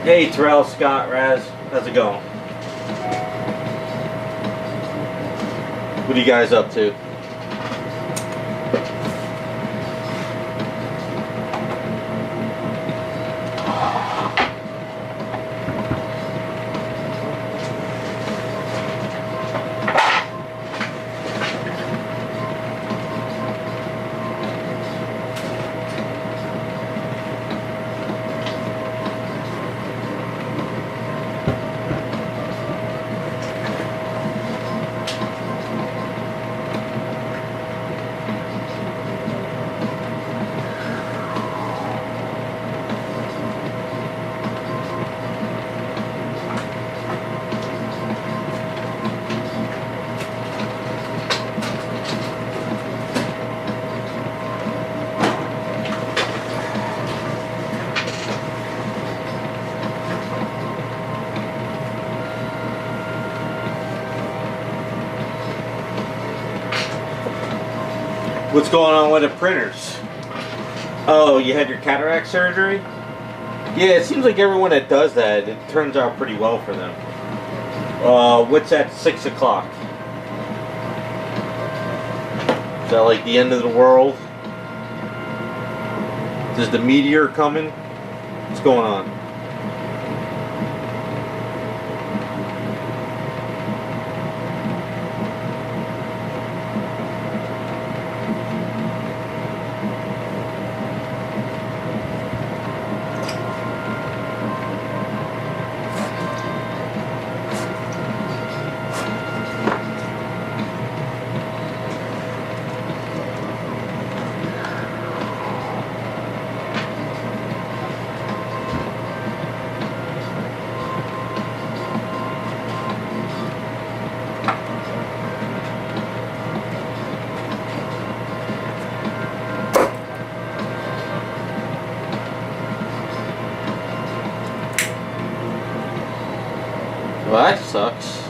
Hey Terrell, Scott, Raz, how's it going? What are you guys up to? What's going on with the printers? Oh, you had your cataract surgery? Yeah, it seems like everyone that does that, it turns out pretty well for them. What's at 6 o'clock? Is that like the end of the world? Is the meteor coming? What's going on? Well, that sucks.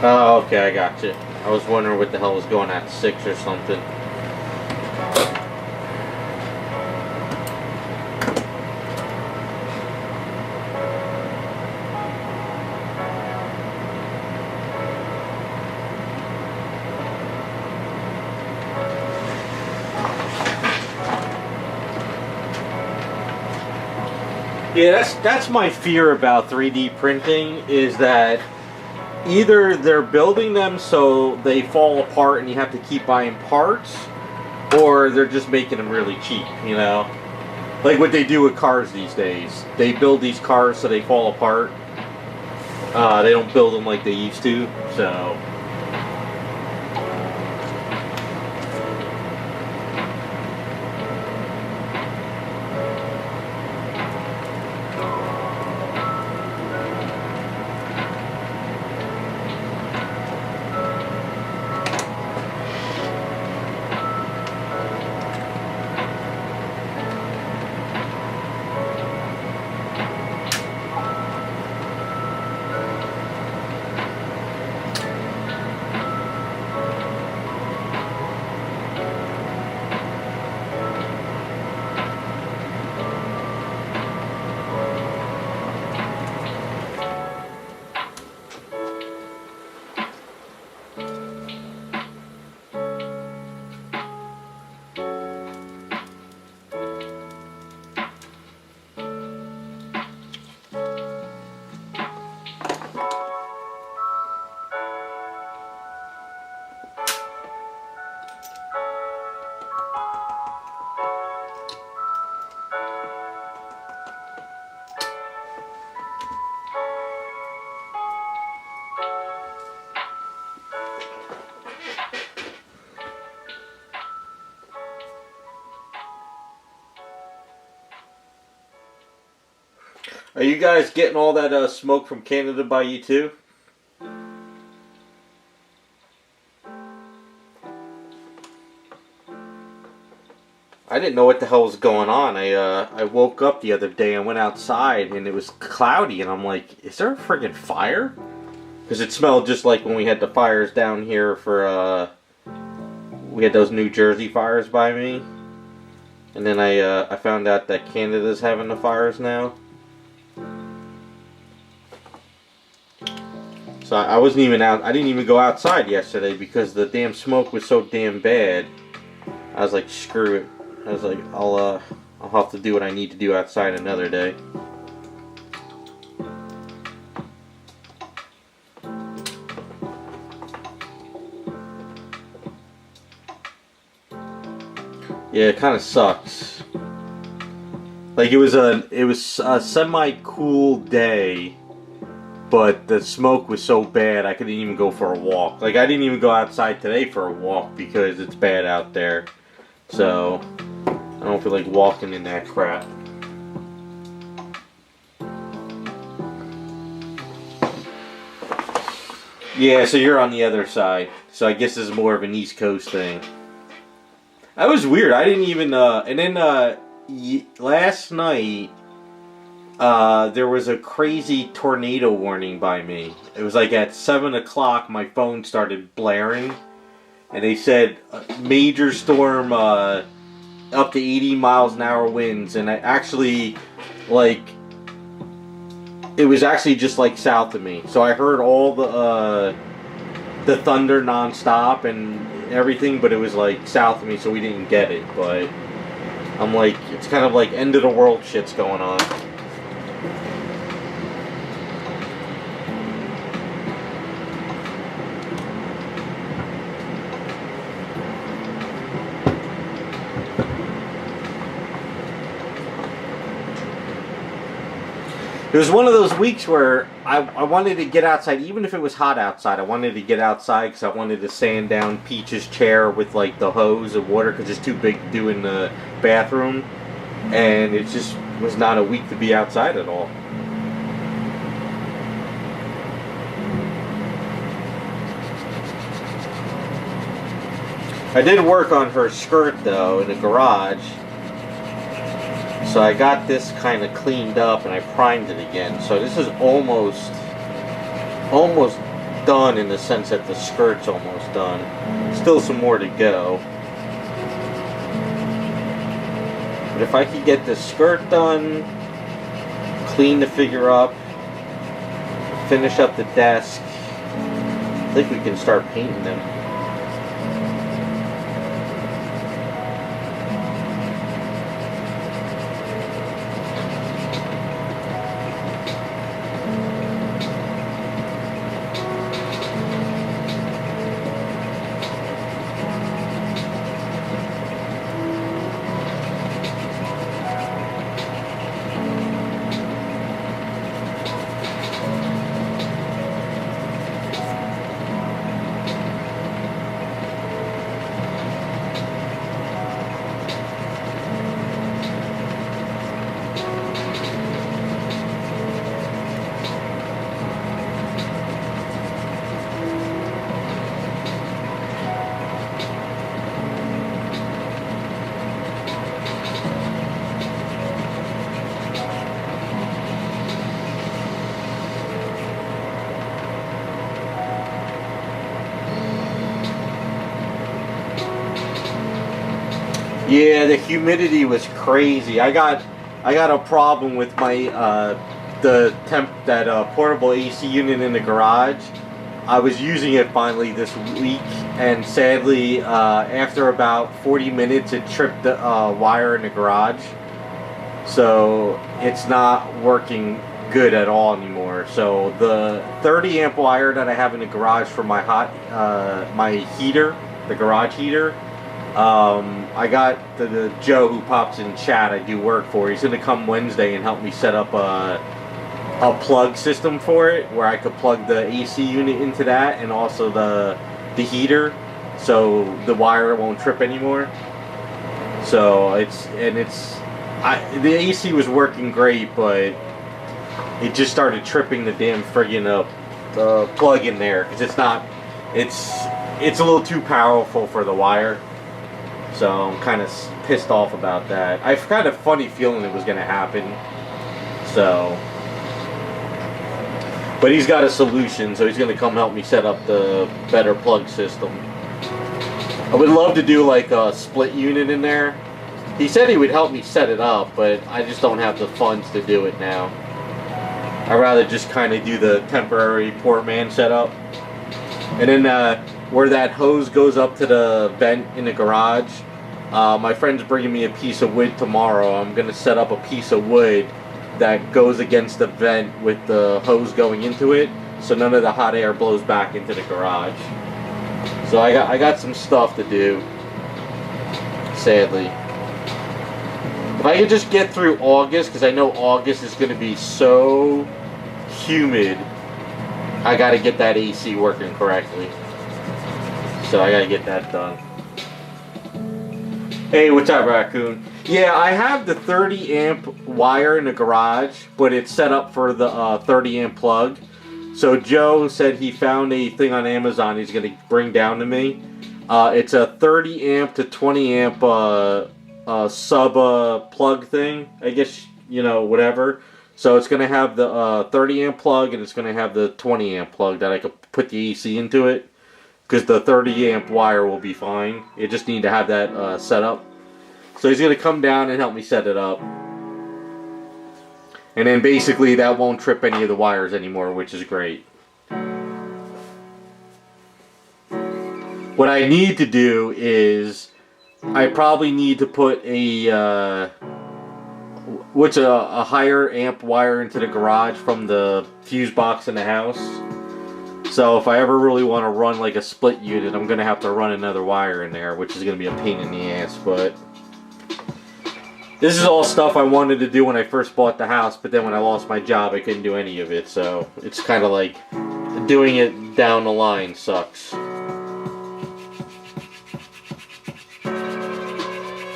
Oh, okay, I got you. I was wondering what the hell was going at 6 or something. Yeah, that's my fear about 3D printing, is that either they're building them so they fall apart and you have to keep buying parts, or they're just making them really cheap, you know? Like what they do with cars these days. They build these cars so they fall apart. They don't build them like they used to, so... Are you guys getting all that smoke from Canada by you too? I didn't know what the hell was going on. I woke up the other day and went outside and it was cloudy and I'm like, is there a friggin' fire? Because it smelled just like when we had the fires down here for, we had those New Jersey fires by me. And then I found out that Canada's having the fires now. So I wasn't even out, I didn't even go outside yesterday because the damn smoke was so damn bad. I was like, screw it. I was like, I'll have to do what I need to do outside another day. Yeah, it kind of sucks. Like it was a semi-cool day, but the smoke was so bad I couldn't even go for a walk. Like I didn't even go outside today for a walk because it's bad out there. So I don't feel like walking in that crap. Yeah, so you're on the other side. So I guess this is more of an East Coast thing. That was weird. I didn't even, and then, last night, there was a crazy tornado warning by me. It was like at 7 o'clock, my phone started blaring. And they said, major storm, up to 80 miles an hour winds. And I actually, like, it was actually just like south of me. So I heard all the thunder nonstop and everything, but it was like south of me, so we didn't get it. But I'm like, it's kind of like end of the world shit's going on. It was one of those weeks where I wanted to get outside, even if it was hot outside. I wanted to get outside because I wanted to sand down Peach's chair with like the hose of water because it's too big to do in the bathroom. And it just was not a week to be outside at all. I did work on her skirt though in the garage. So I got this kind of cleaned up and I primed it again. So this is almost done in the sense that the skirt's almost done. Still some more to go. But if I could get the skirt done, clean the figure up, finish up the desk, I think we can start painting them. Yeah, the humidity was crazy. I got a problem with my that portable AC unit in the garage. I was using it finally this week, and sadly, after about 40 minutes, it tripped the wire in the garage. So it's not working good at all anymore. So the 30 amp wire that I have in the garage for my my heater, the garage heater. I got the Joe who pops in chat I do work for. He's going to come Wednesday and help me set up a plug system for it where I could plug the AC unit into that and also the heater so the wire won't trip anymore. So the AC was working great, but it just started tripping the damn friggin' plug in there because it's a little too powerful for the wire. So I'm kind of pissed off about that. I've kind of funny feeling it was going to happen. So, but he's got a solution, so he's going to come help me set up the better plug system. I would love to do like a split unit in there. He said he would help me set it up, but I just don't have the funds to do it now. I'd rather just kind of do the temporary poor man setup. And then where that hose goes up to the vent in the garage, my friend's bringing me a piece of wood tomorrow. I'm going to set up a piece of wood that goes against the vent with the hose going into it, so none of the hot air blows back into the garage. So I got some stuff to do, sadly. If I could just get through August, because I know August is going to be so humid, I got to get that AC working correctly. So I got to get that done. Hey, what's up, Raccoon? Yeah, I have the 30 amp wire in the garage, but it's set up for the 30 amp plug. So Joe said he found a thing on Amazon he's going to bring down to me. It's a 30 amp to 20 amp sub plug thing, I guess, you know, whatever. So it's going to have the 30 amp plug, and it's going to have the 20 amp plug that I could put the AC into it, because the 30 amp wire will be fine. You just need to have that set up. So he's going to come down and help me set it up, and then basically that won't trip any of the wires anymore, which is great. What I need to do is I probably need to put a higher amp wire into the garage from the fuse box in the house. So if I ever really want to run like a split unit, I'm going to have to run another wire in there, which is going to be a pain in the ass. But this is all stuff I wanted to do when I first bought the house, but then when I lost my job, I couldn't do any of it. So it's kind of like doing it down the line sucks.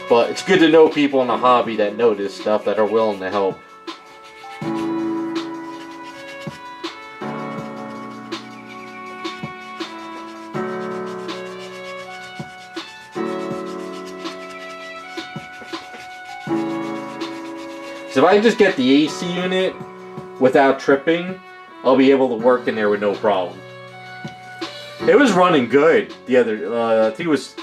But it's good to know people in the hobby that know this stuff, that are willing to help. So if I just get the AC unit without tripping, I'll be able to work in there with no problem. It was running good the other, I think it was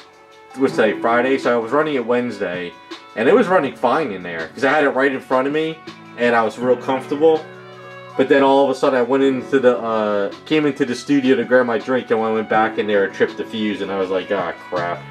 today, Friday, so I was running it Wednesday, and it was running fine in there, because I had it right in front of me, and I was real comfortable. But then all of a sudden I went into the, came into the studio to grab my drink, and when I went back in there, it tripped the fuse, and I was like, ah, crap.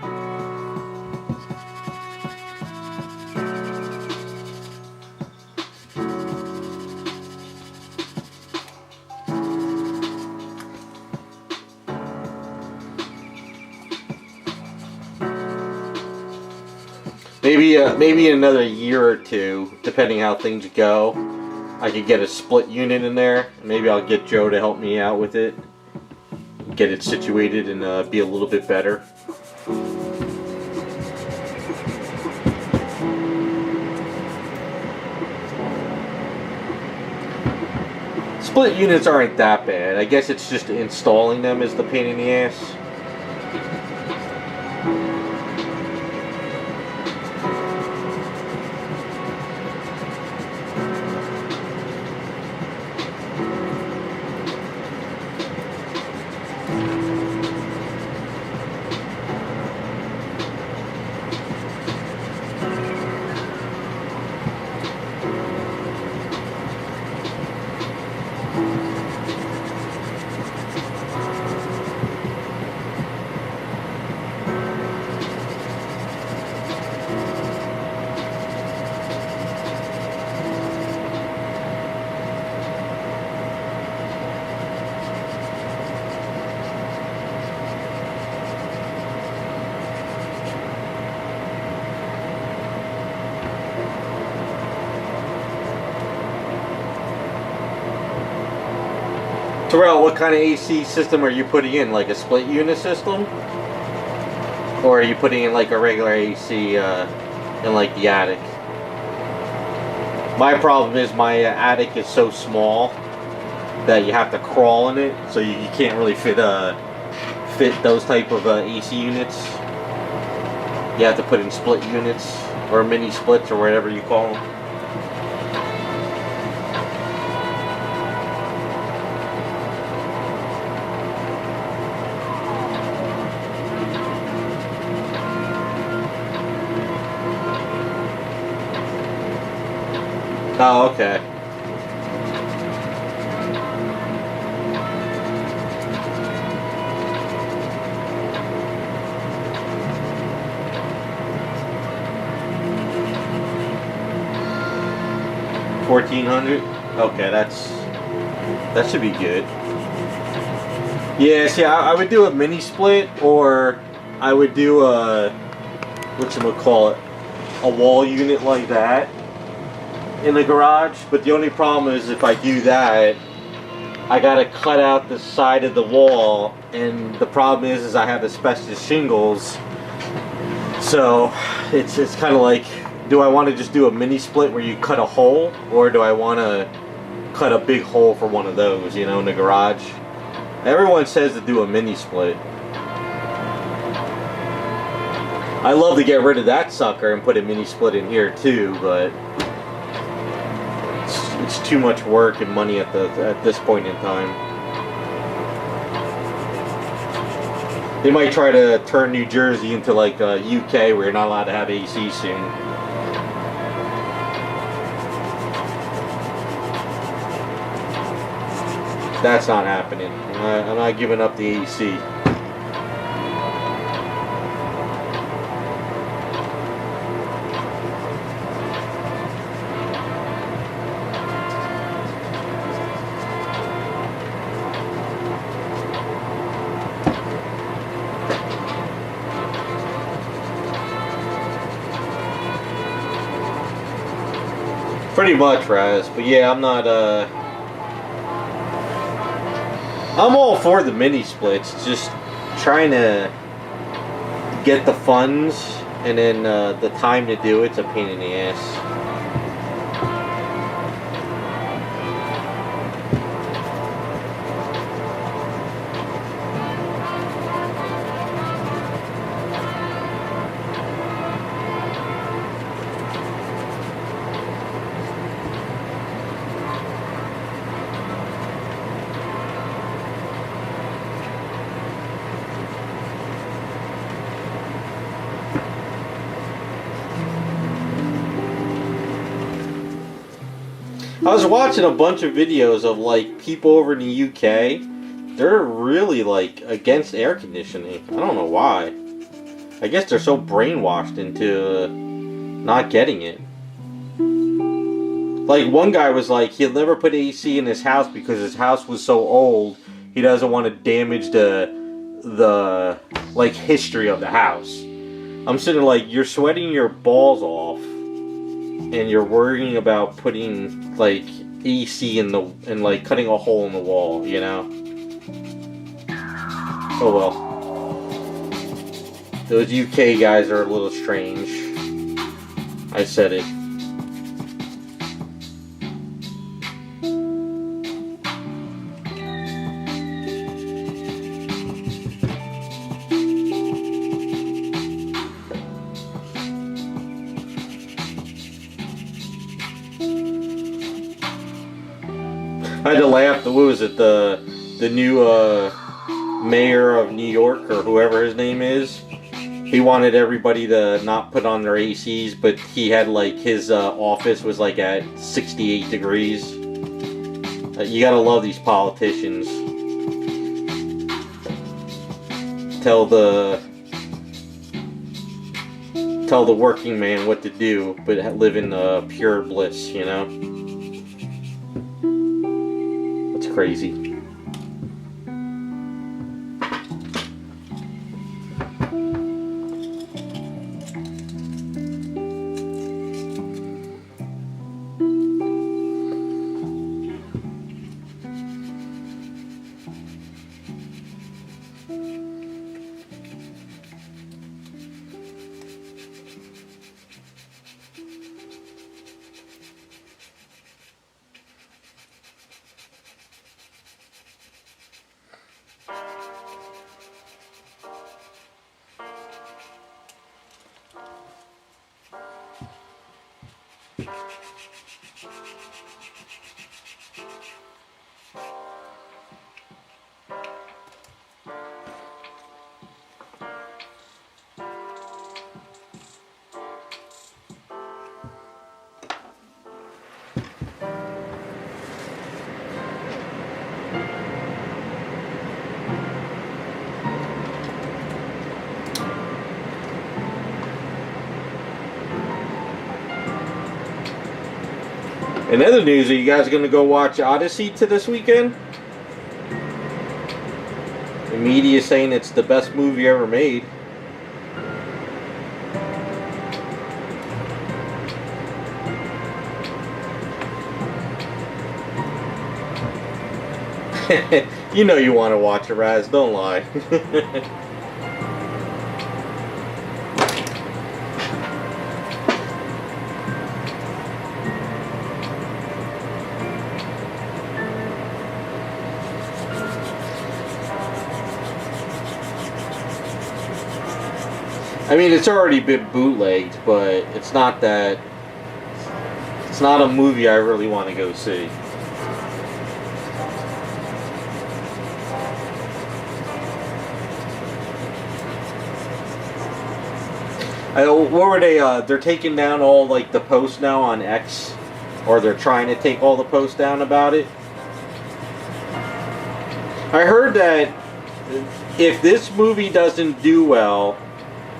Maybe in another year or two, depending how things go, I could get a split unit in there. Maybe I'll get Joe to help me out with it, get it situated, and be a little bit better. Split units aren't that bad. I guess it's just installing them is the pain in the ass. Terrell, what kind of AC system are you putting in? Like a split unit system? Or are you putting in like a regular AC in like the attic? My problem is my attic is so small that you have to crawl in it, so you can't really fit those type of AC units. You have to put in split units or mini splits or whatever you call them. Oh, okay. $1,400. Okay, that should be good. Yeah, see, I would do a mini split, or I would do a whatchamacallit, a wall unit like that in the garage. But the only problem is if I do that, I gotta cut out the side of the wall, and the problem is I have asbestos shingles. So it's kind of like, do I want to just do a mini split where you cut a hole, or do I want to cut a big hole for one of those, you know, in the garage? Everyone says to do a mini split. I love to get rid of that sucker and put a mini split in here too, but it's too much work and money at this point in time. They might try to turn New Jersey into like UK, where you're not allowed to have AC soon. That's not happening. I'm not giving up the AC. Pretty much, Raz. But yeah, I'm not, I'm all for the mini splits, just trying to get the funds, and then the time to do it's a pain in the ass. I was watching a bunch of videos of like people over in the UK. They're really like against air conditioning. I don't know why. I guess they're so brainwashed into not getting it. Like one guy was like, he'll never put AC in his house because his house was so old. He doesn't want to damage the like history of the house. I'm sitting like, you're sweating your balls off, and you're worrying about putting like AC in the, and like cutting a hole in the wall, you know? Oh well. Those UK guys are a little strange. I said it. I had to laugh. What was it? The new mayor of New York, or whoever his name is. He wanted everybody to not put on their ACs, but he had like his office was like at 68 degrees. You gotta love these politicians. Tell the working man what to do, but live in pure bliss, you know? It's crazy. In other news, are you guys going to go watch Odyssey this weekend? The media is saying it's the best movie ever made. You know you want to watch it, Raz. Don't lie. I mean, it's already been bootlegged, but it's not that. It's not a movie I really want to go see. What were they? They're taking down all like the posts now on X, or they're trying to take all the posts down about it. I heard that if this movie doesn't do well,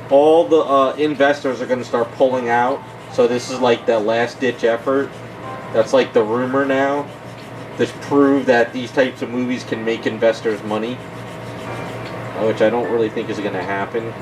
all the investors are going to start pulling out. So this is like the last-ditch effort. That's like the rumor now. To prove that these types of movies can make investors money, which I don't really think is going to happen.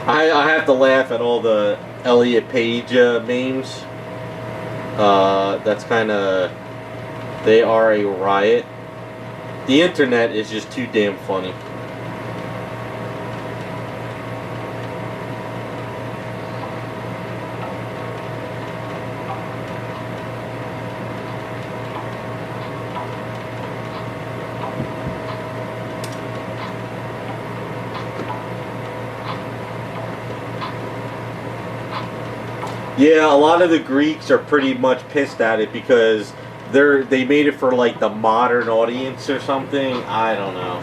I have to laugh at all the Elliot Page memes. That's kind of... They are a riot. The internet is just too damn funny. Yeah, a lot of the Greeks are pretty much pissed at it because they made it for like the modern audience or something. I don't know.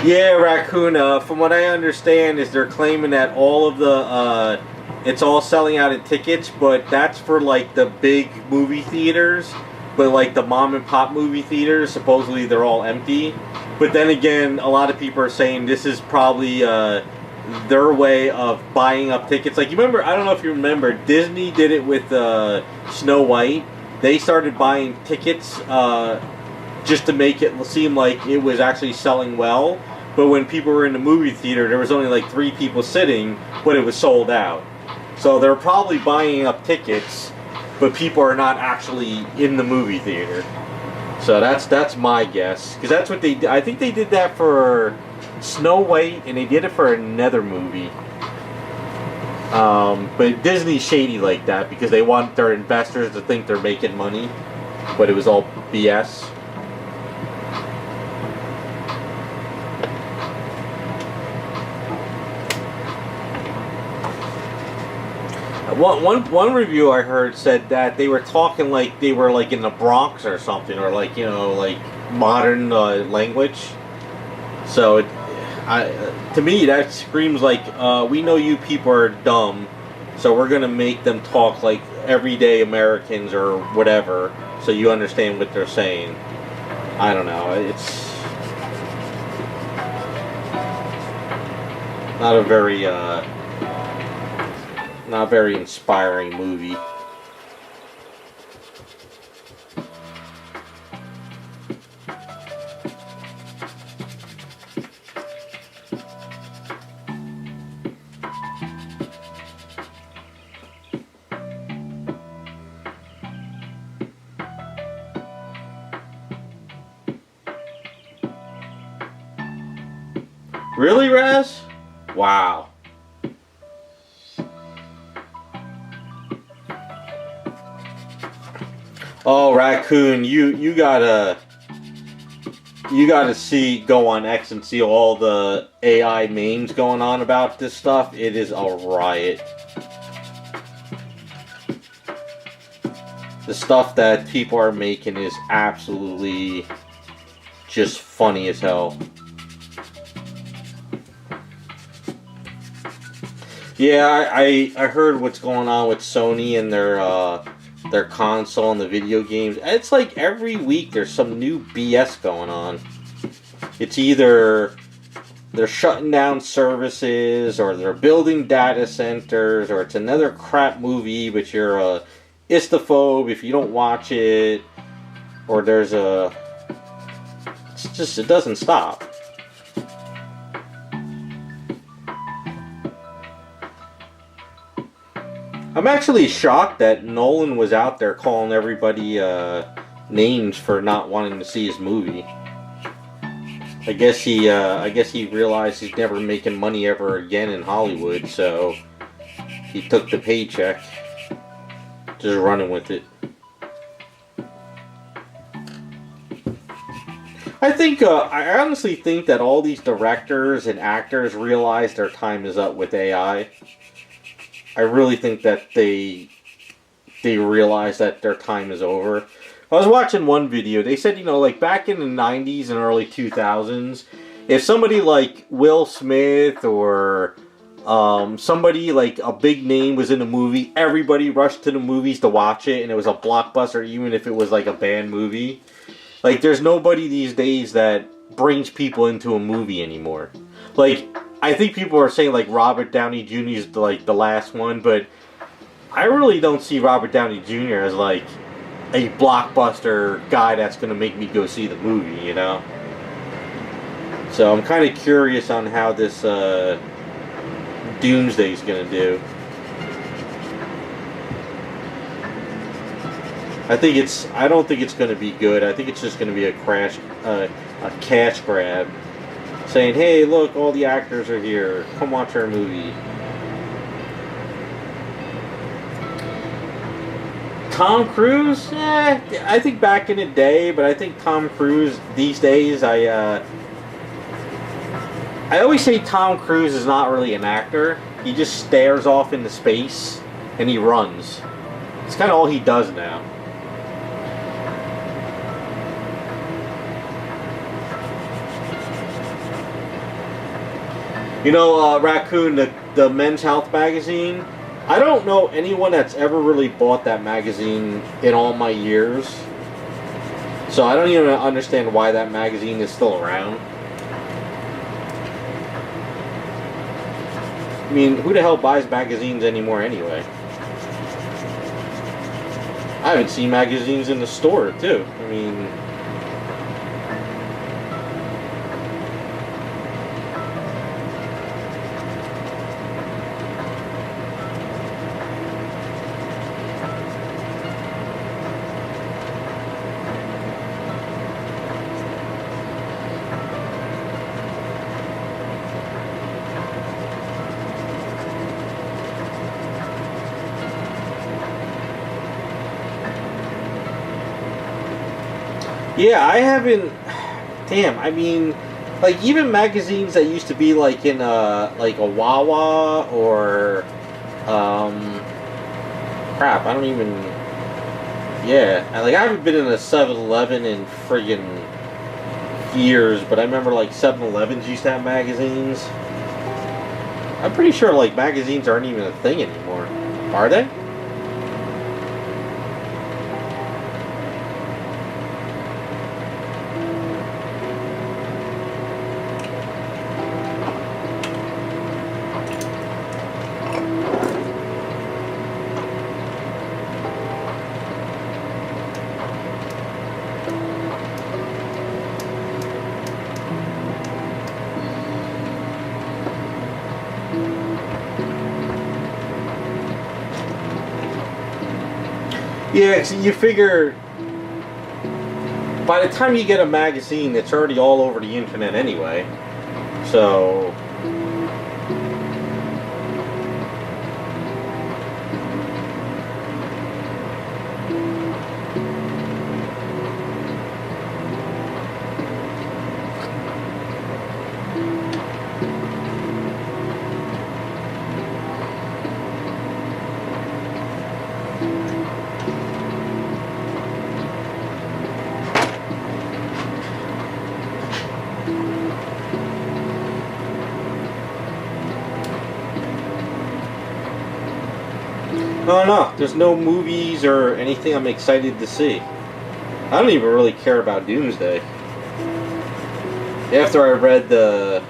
Yeah, Raccoon, from what I understand is they're claiming that all of the, it's all selling out in tickets, but that's for like the big movie theaters. But like the mom and pop movie theaters, supposedly they're all empty. But then again, a lot of people are saying this is probably their way of buying up tickets. Like, you remember, I don't know if you remember, Disney did it with Snow White. They started buying tickets just to make it seem like it was actually selling well. But when people were in the movie theater, there was only like 3 people sitting, but it was sold out. So they're probably buying up tickets, but people are not actually in the movie theater. So that's my guess, because that's what they did. I think they did that for Snow White, and they did it for another movie. But Disney's shady like that because they want their investors to think they're making money, but it was all BS. One review I heard said that they were talking like they were like in the Bronx or something, or like, you know, like modern language. So to me that screams like we know you people are dumb, so we're gonna make them talk like everyday Americans or whatever, so you understand what they're saying. I don't know. It's not a very not very inspiring movie. Really, Raz? Wow. Oh, Raccoon, you gotta go on X and see all the AI memes going on about this stuff. It is a riot. The stuff that people are making is absolutely just funny as hell. Yeah, I heard what's going on with Sony and their console and the video games. It's like every week there's some new BS going on. It's either they're shutting down services, or they're building data centers, or it's another crap movie, but you're a istophobe if you don't watch it, or there's a... It's just, it doesn't stop. I'm actually shocked that Nolan was out there calling everybody names for not wanting to see his movie. I guess he realized he's never making money ever again in Hollywood, so he took the paycheck, just running with it. I honestly think that all these directors and actors realize their time is up with AI. I really think that they realize that their time is over. I was watching one video. They said, like back in the 90s and early 2000s, if somebody like Will Smith or somebody like a big name was in a movie, everybody rushed to the movies to watch it, and it was a blockbuster, even if it was like a banned movie. Like, there's nobody these days that brings people into a movie anymore. Like, I think people are saying like Robert Downey Jr. is like the last one, but I really don't see Robert Downey Jr. as like a blockbuster guy that's going to make me go see the movie, you know? So I'm kind of curious on how this Doomsday is going to do. I don't think it's going to be good. I think it's just going to be a cash grab. Saying, hey, look, all the actors are here. Come watch our movie. Tom Cruise? I think back in the day, but I think Tom Cruise these days, I always say Tom Cruise is not really an actor. He just stares off into space and he runs. It's kind of all he does now. Raccoon, the Men's Health magazine, I don't know anyone that's ever really bought that magazine in all my years. So I don't even understand why that magazine is still around. I mean, who the hell buys magazines anymore anyway? I haven't seen magazines in the store, too. I mean... Yeah, I haven't... Damn, I mean... Like, even magazines that used to be, like, in a Wawa or... Crap, I don't even... Yeah, I haven't been in a 7-Eleven in friggin' years, but I remember, like, 7-Elevens used to have magazines. I'm pretty sure, like, magazines aren't even a thing anymore. Are they? Yeah, so you figure by the time you get a magazine, it's already all over the internet anyway. So... I don't know. There's no movies or anything I'm excited to see. I don't even really care about Doomsday. After I read the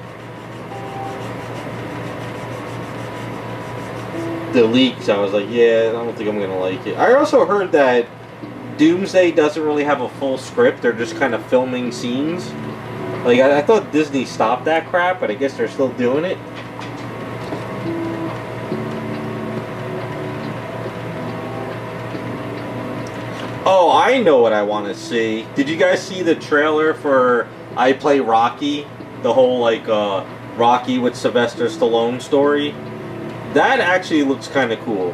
leaks, I was like, yeah, I don't think I'm gonna like it. I also heard that Doomsday doesn't really have a full script. They're just kind of filming scenes. Like, I thought Disney stopped that crap, but I guess they're still doing it. Oh, I know what I want to see. Did you guys see the trailer for I Play Rocky? The whole, like, Rocky with Sylvester Stallone story? That actually looks kind of cool.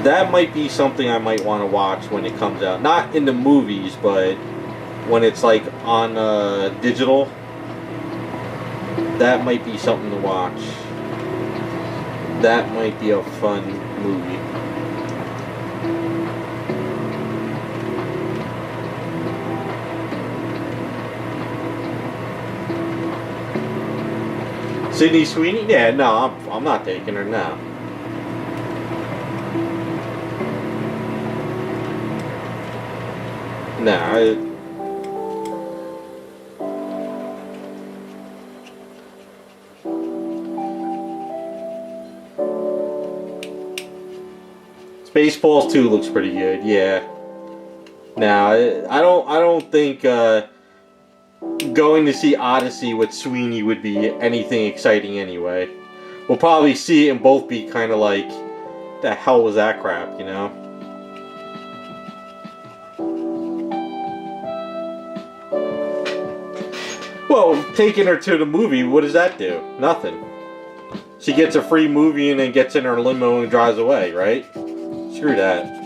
That might be something I might want to watch when it comes out. Not in the movies, but when it's, like, on digital. That might be something to watch. That might be a fun movie. Sydney Sweeney? Yeah, no, I'm not taking her now. Nah. Spaceballs 2 looks pretty good. Yeah. Nah, I don't think going to see Odyssey with Sweeney would be anything exciting anyway. We'll probably see it and both be kind of like, the hell was that crap, you know? Well, taking her to the movie, what does that do? Nothing. She gets a free movie and then gets in her limo and drives away, right? Screw that.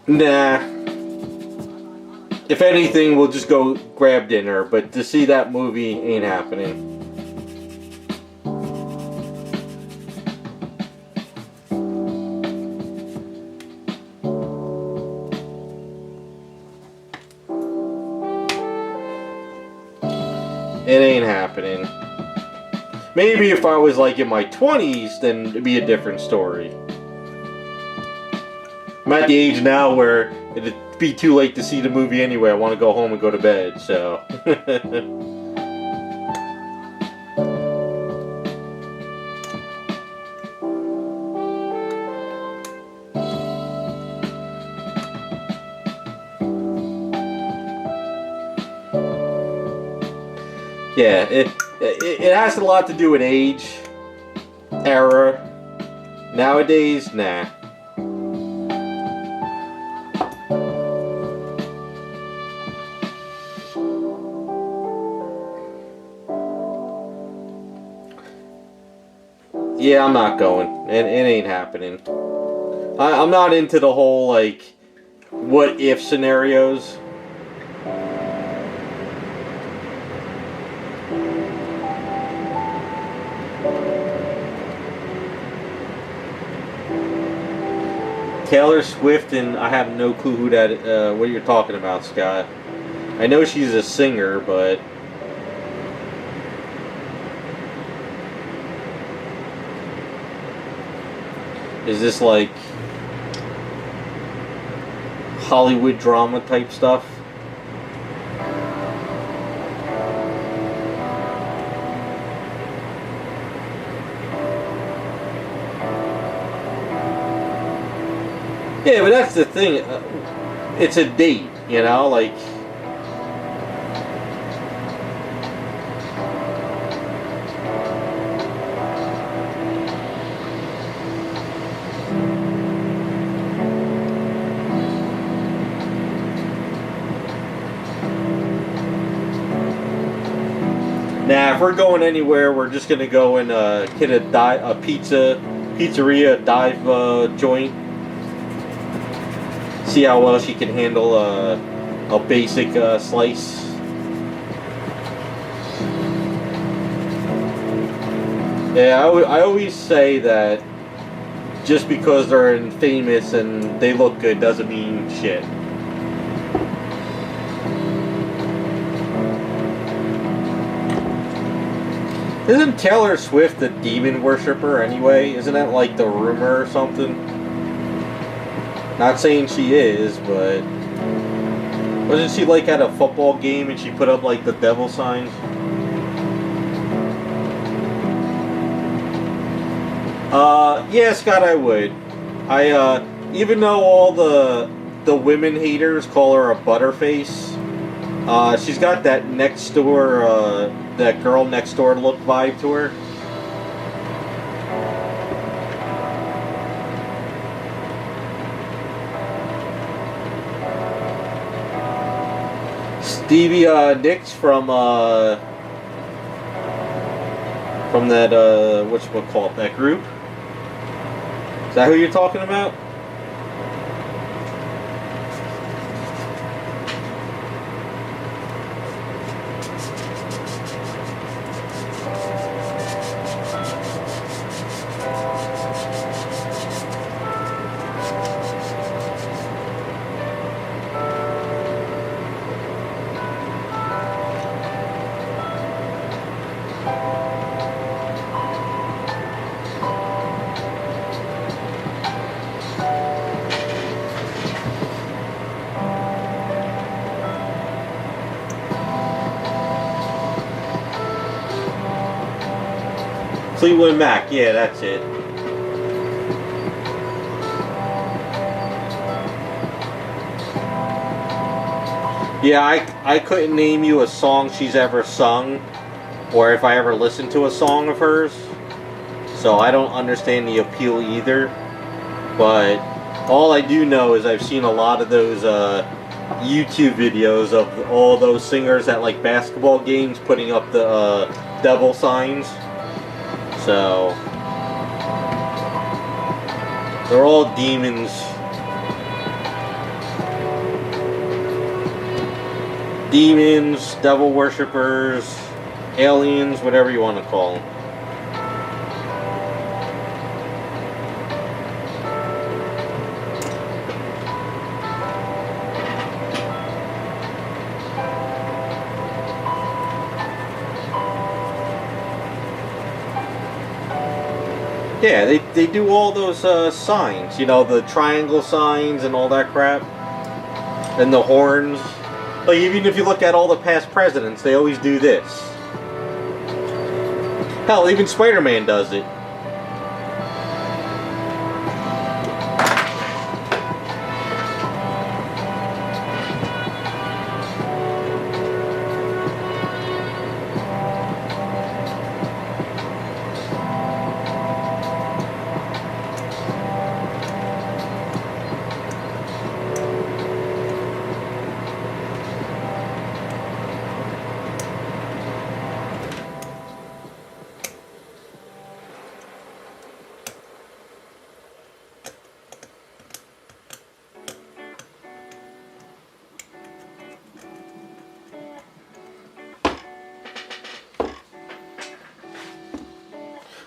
Nah. If anything, we'll just go grab dinner, but to see that movie ain't happening. It ain't happening. Maybe if I was like in my 20s, then it'd be a different story. I'm at the age now where it'd be too late to see the movie anyway. I want to go home and go to bed, so. Yeah, it has a lot to do with age, era. Nowadays, nah. Yeah, I'm not going. It ain't happening. I'm not into the whole, like, what if scenarios. Taylor Swift, and I have no clue who that, what you're talking about, Scott. I know she's a singer, but... Is this like Hollywood drama type stuff? Yeah, but that's the thing. It's a date, you know, like... Nah, if we're going anywhere, we're just gonna go and hit a pizzeria dive joint. See how well she can handle a basic slice. Yeah, I always say that just because they're famous and they look good doesn't mean shit. Isn't Taylor Swift a demon worshiper anyway? Isn't that like the rumor or something? Not saying she is, but wasn't she like at a football game and she put up like the devil signs? Yeah, Scott, I would. Even though all the women haters call her a butterface, she's got that next door, that girl next door look vibe to her. Stevie Nicks from that whatchamacallit, that group. Is that who you're talking about? Fleetwood Mac, yeah, that's it. Yeah, I couldn't name you a song she's ever sung, or if I ever listened to a song of hers, so I don't understand the appeal either. But all I do know is I've seen a lot of those YouTube videos of all those singers at like basketball games putting up the devil signs. So they're all demons. Demons, devil worshippers, aliens, whatever you want to call them. Yeah, they do all those signs, you know, the triangle signs and all that crap. And the horns. Like, even if you look at all the past presidents, they always do this. Hell, even Spider-Man does it.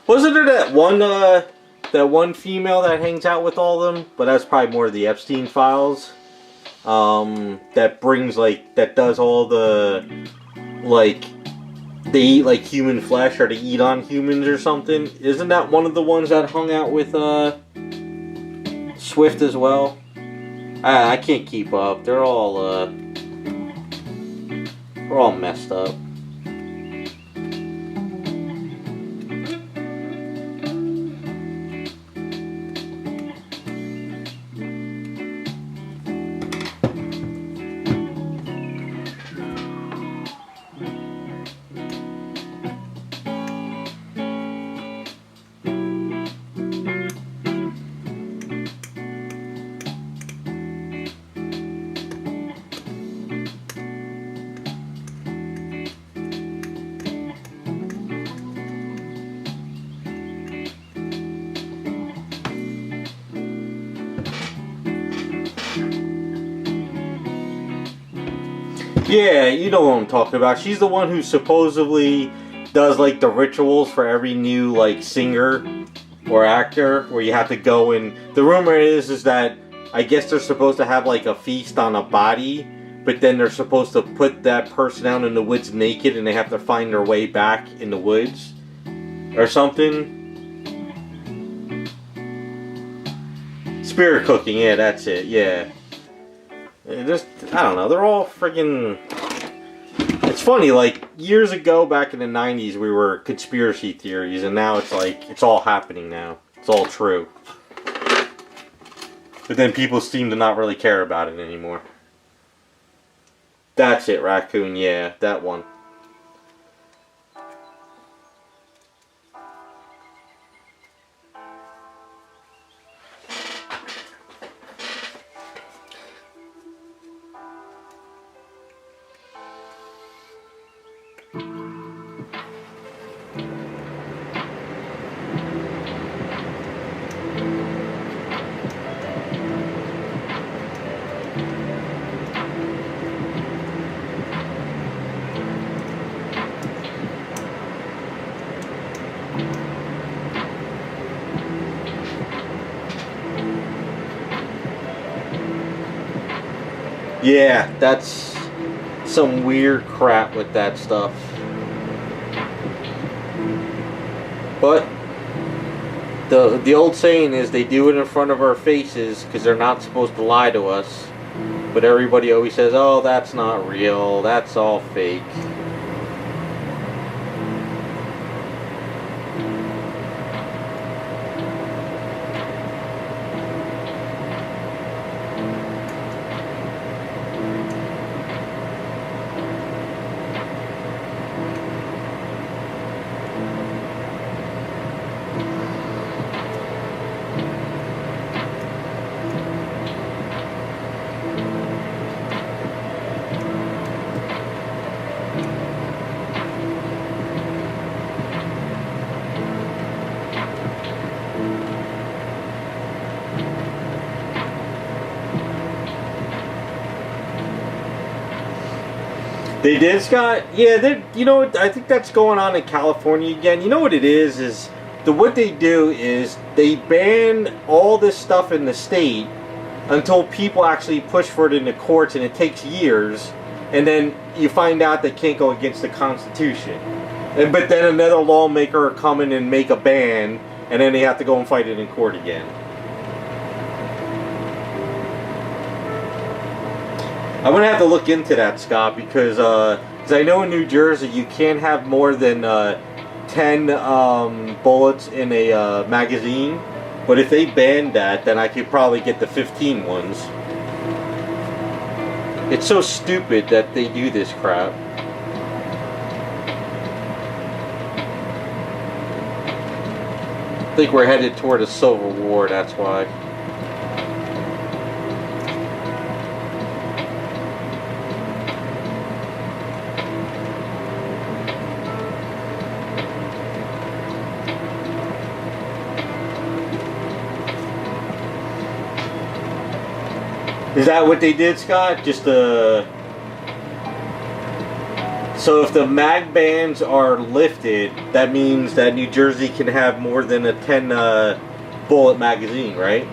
Wasn't there that one female that hangs out with all of them? But that's probably more of the Epstein files. That brings that does all the they eat like human flesh, or they eat on humans or something. Isn't that one of the ones that hung out with Swift as well? I can't keep up. They're all messed up. Yeah, you know what I'm talking about. She's the one who supposedly does like the rituals for every new like singer or actor, where you have to go and the rumor is that I guess they're supposed to have like a feast on a body, but then they're supposed to put that person out in the woods naked and they have to find their way back in the woods or something. Spirit cooking, yeah, that's it, yeah. Just, I don't know, they're all friggin'... It's funny, like, years ago, back in the 90s, we were conspiracy theories, and now it's like, it's all happening now. It's all true. But then people seem to not really care about it anymore. That's it, raccoon, yeah, that one. Yeah, that's some weird crap with that stuff. But the old saying is they do it in front of our faces because they're not supposed to lie to us. But everybody always says, oh, that's not real, that's all fake. They did, Scott? Yeah, you know what, I think that's going on in California again. You know what it is what they do is they ban all this stuff in the state until people actually push for it in the courts, and it takes years, and then you find out they can't go against the Constitution. But then another lawmaker will come in and make a ban, and then they have to go and fight it in court again. I'm going to have to look into that, Scott, because I know in New Jersey you can't have more than 10 bullets in a magazine. But if they banned that, then I could probably get the 15 ones. It's so stupid that they do this crap. I think we're headed toward a civil war, that's why. Is that what they did, Scott? Just so if the mag bans are lifted, that means that New Jersey can have more than a 10 bullet magazine, right?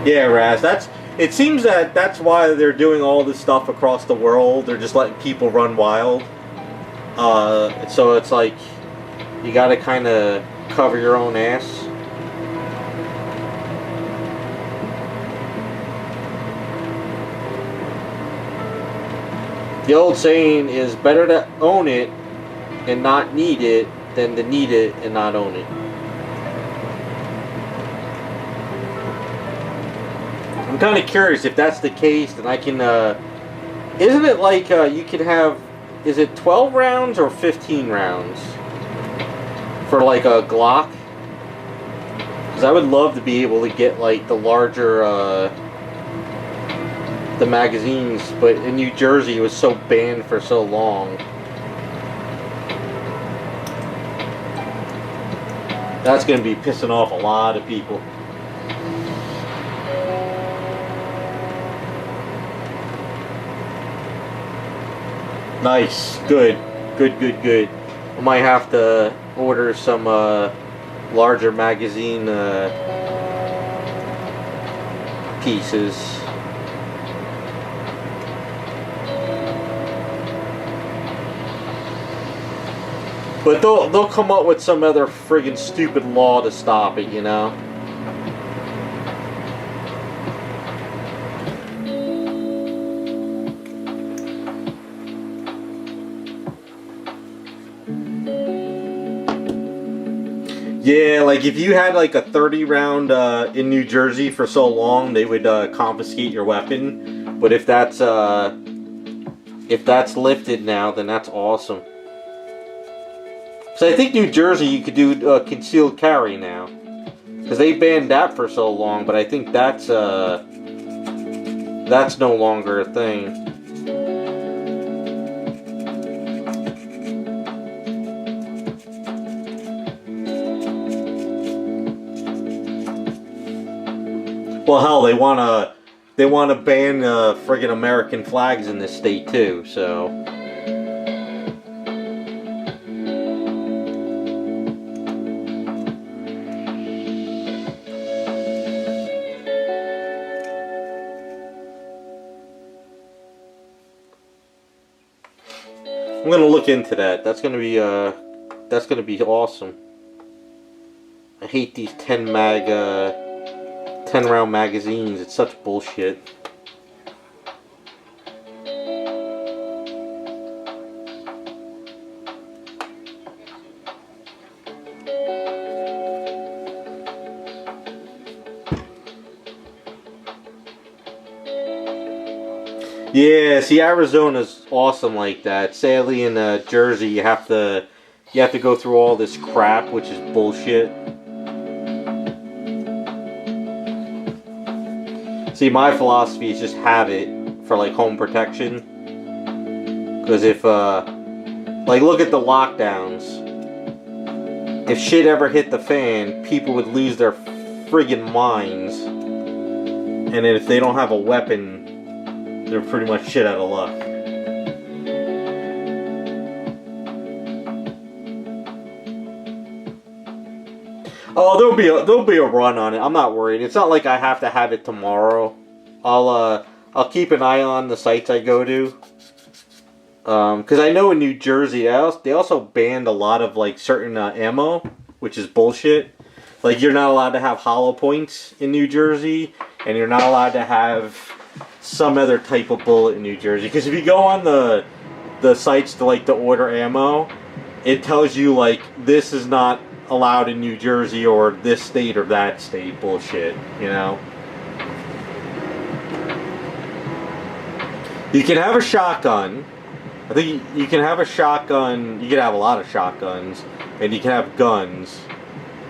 Yeah, Raz, it seems that that's why they're doing all this stuff across the world. They're just letting people run wild. So it's like, you gotta kind of cover your own ass. The old saying is better to own it and not need it than to need it and not own it. I'm kind of curious if that's the case, then I can, isn't it like you can have, is it 12 rounds or 15 rounds? For like a Glock, because I would love to be able to get like the larger the magazines, but in New Jersey it was so banned for so long. That's going to be pissing off a lot of people. Nice. Good. Good, good, good. I might have to order some larger magazine pieces. But they'll come up with some other friggin' stupid law to stop it, you know? Yeah, like if you had like a 30 round in New Jersey for so long, they would confiscate your weapon. But if that's lifted now, then that's awesome. So I think New Jersey you could do concealed carry now, because they banned that for so long. But I think that's no longer a thing. Well, hell, they wanna ban friggin' American flags in this state too. So. I'm gonna look into that. That's gonna be awesome. I hate these 10 round magazines. It's such bullshit. Yeah, see, Arizona's awesome like that. Sadly, in Jersey, you have to go through all this crap, which is bullshit. See, my philosophy is just have it for like home protection. Because if, like, look at the lockdowns. If shit ever hit the fan, people would lose their friggin' minds. And if they don't have a weapon, they're pretty much shit out of luck. Oh, there'll be a run on it. I'm not worried. It's not like I have to have it tomorrow. I'll keep an eye on the sites I go to. Because I know in New Jersey they also banned a lot of like certain ammo, which is bullshit. Like you're not allowed to have hollow points in New Jersey, and you're not allowed to have some other type of bullet in New Jersey. Because if you go on the sites to like to order ammo, it tells you like this is not allowed in New Jersey or this state or that state. Bullshit, you know. You can have a shotgun. I think you can have a shotgun. You can have a lot of shotguns, and you can have guns.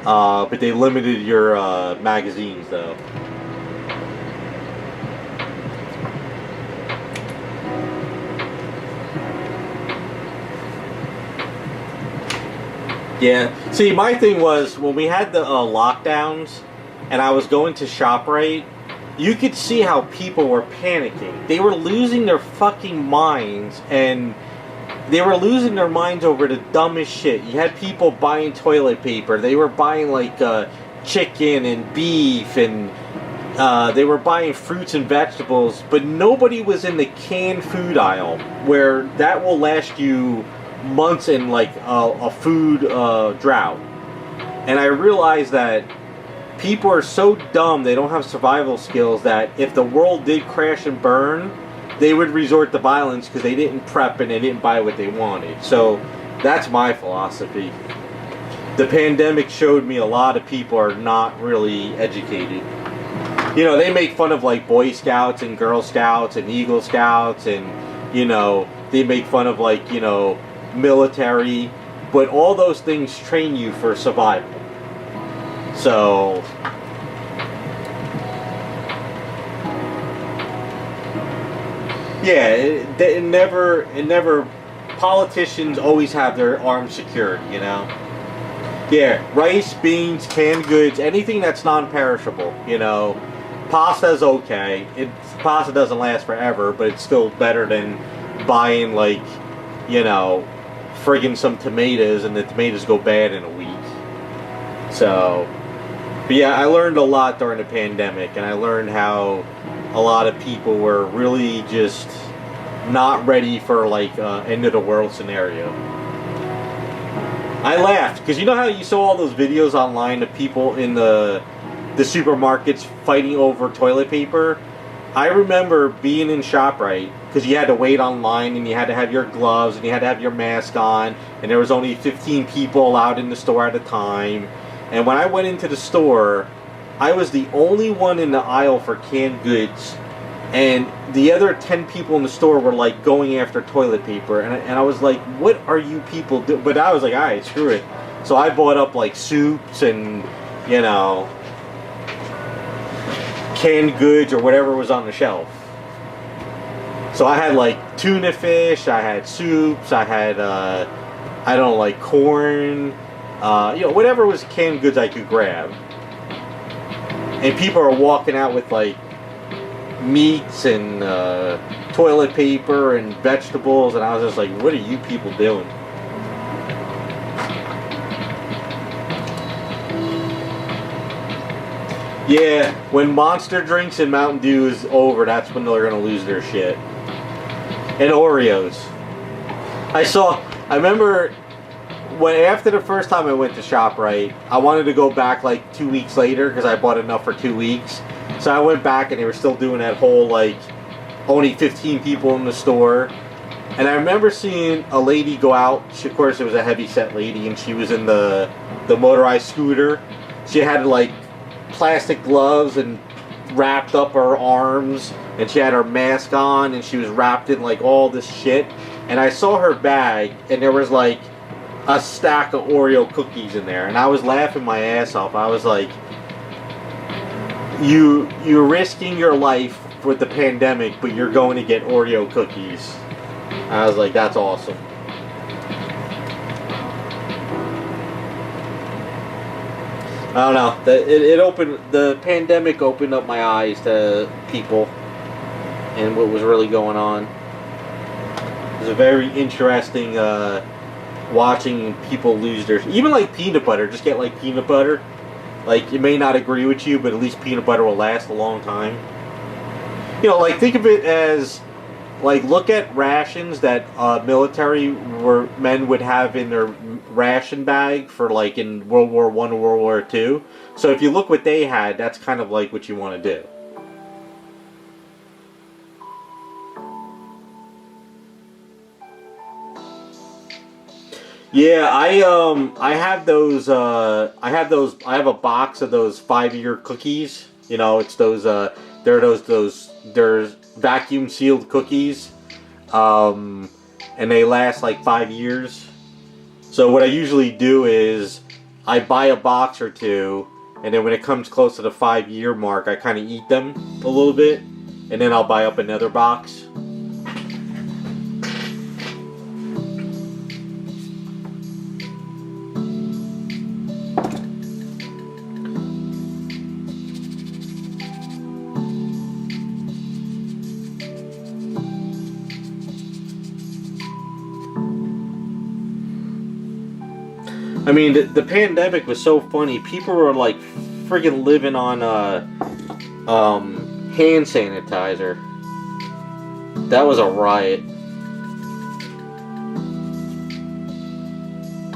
But they limited your magazines though. Yeah. See, my thing was when we had the lockdowns, and I was going to ShopRite, you could see how people were panicking. They were losing their fucking minds, and they were losing their minds over the dumbest shit. You had people buying toilet paper. They were buying like chicken and beef, and they were buying fruits and vegetables, but nobody was in the canned food aisle where that will last you months in like a food drought. And I realized that people are so dumb, they don't have survival skills, that if the world did crash and burn, they would resort to violence because they didn't prep and they didn't buy what they wanted. So that's my philosophy. The pandemic showed me a lot of people are not really educated. You know, they make fun of like Boy Scouts and Girl Scouts and Eagle Scouts, and you know, they make fun of like, you know, military, but all those things train you for survival. So yeah, it never politicians always have their arms secured, you know. Yeah, rice, beans, canned goods, anything that's non-perishable. You know, pasta's okay. Pasta doesn't last forever, but it's still better than buying like, you know, friggin' some tomatoes and the tomatoes go bad in a week. So, but yeah, I learned a lot during the pandemic, and I learned how a lot of people were really just not ready for like end of the world scenario. I laughed because you know how you saw all those videos online of people in the supermarkets fighting over toilet paper. I remember being in ShopRite because you had to wait online and you had to have your gloves and you had to have your mask on, and there was only 15 people allowed in the store at a time. And when I went into the store, I was the only one in the aisle for canned goods, and the other 10 people in the store were like going after toilet paper, and I was like, what are you people doing? But I was like, alright, screw it. So I bought up like soups and, you know, canned goods or whatever was on the shelf. So I had like tuna fish, I had soups, I had I don't know, like corn, you know, whatever was canned goods I could grab. And people are walking out with like meats and toilet paper and vegetables, and I was just like, what are you people doing? Yeah, when Monster drinks and Mountain Dew is over, that's when they're gonna lose their shit. And Oreos. I remember when after the first time I went to ShopRite, I wanted to go back like 2 weeks later because I bought enough for 2 weeks. So I went back and they were still doing that whole like only 15 people in the store. And I remember seeing a lady go out. Of course, it was a heavy set lady, and she was in the motorized scooter. She had like plastic gloves and wrapped up her arms, and she had her mask on, and she was wrapped in like all this shit. And I saw her bag, and there was like a stack of Oreo cookies in there, and I was laughing my ass off. I was like, you're risking your life with the pandemic, but you're going to get Oreo cookies. I was like, that's awesome. I don't know. The pandemic opened up my eyes to people and what was really going on. It was a very interesting watching people lose their, even like peanut butter. Just get like peanut butter. Like, it may not agree with you, but at least peanut butter will last a long time. You know, like, think of it as, like, look at rations that military men would have in their ration bag for, like, in World War I or World War II. So if you look what they had, that's kind of like what you want to do. Yeah, I have those. I have a box of those 5-year cookies. You know, it's those. They're vacuum sealed cookies, and they last like 5 years. So what I usually do is I buy a box or two, and then when it comes close to the 5-year mark, I kind of eat them a little bit, and then I'll buy up another box. I mean, the pandemic was so funny. People were like friggin' living on hand sanitizer. That was a riot.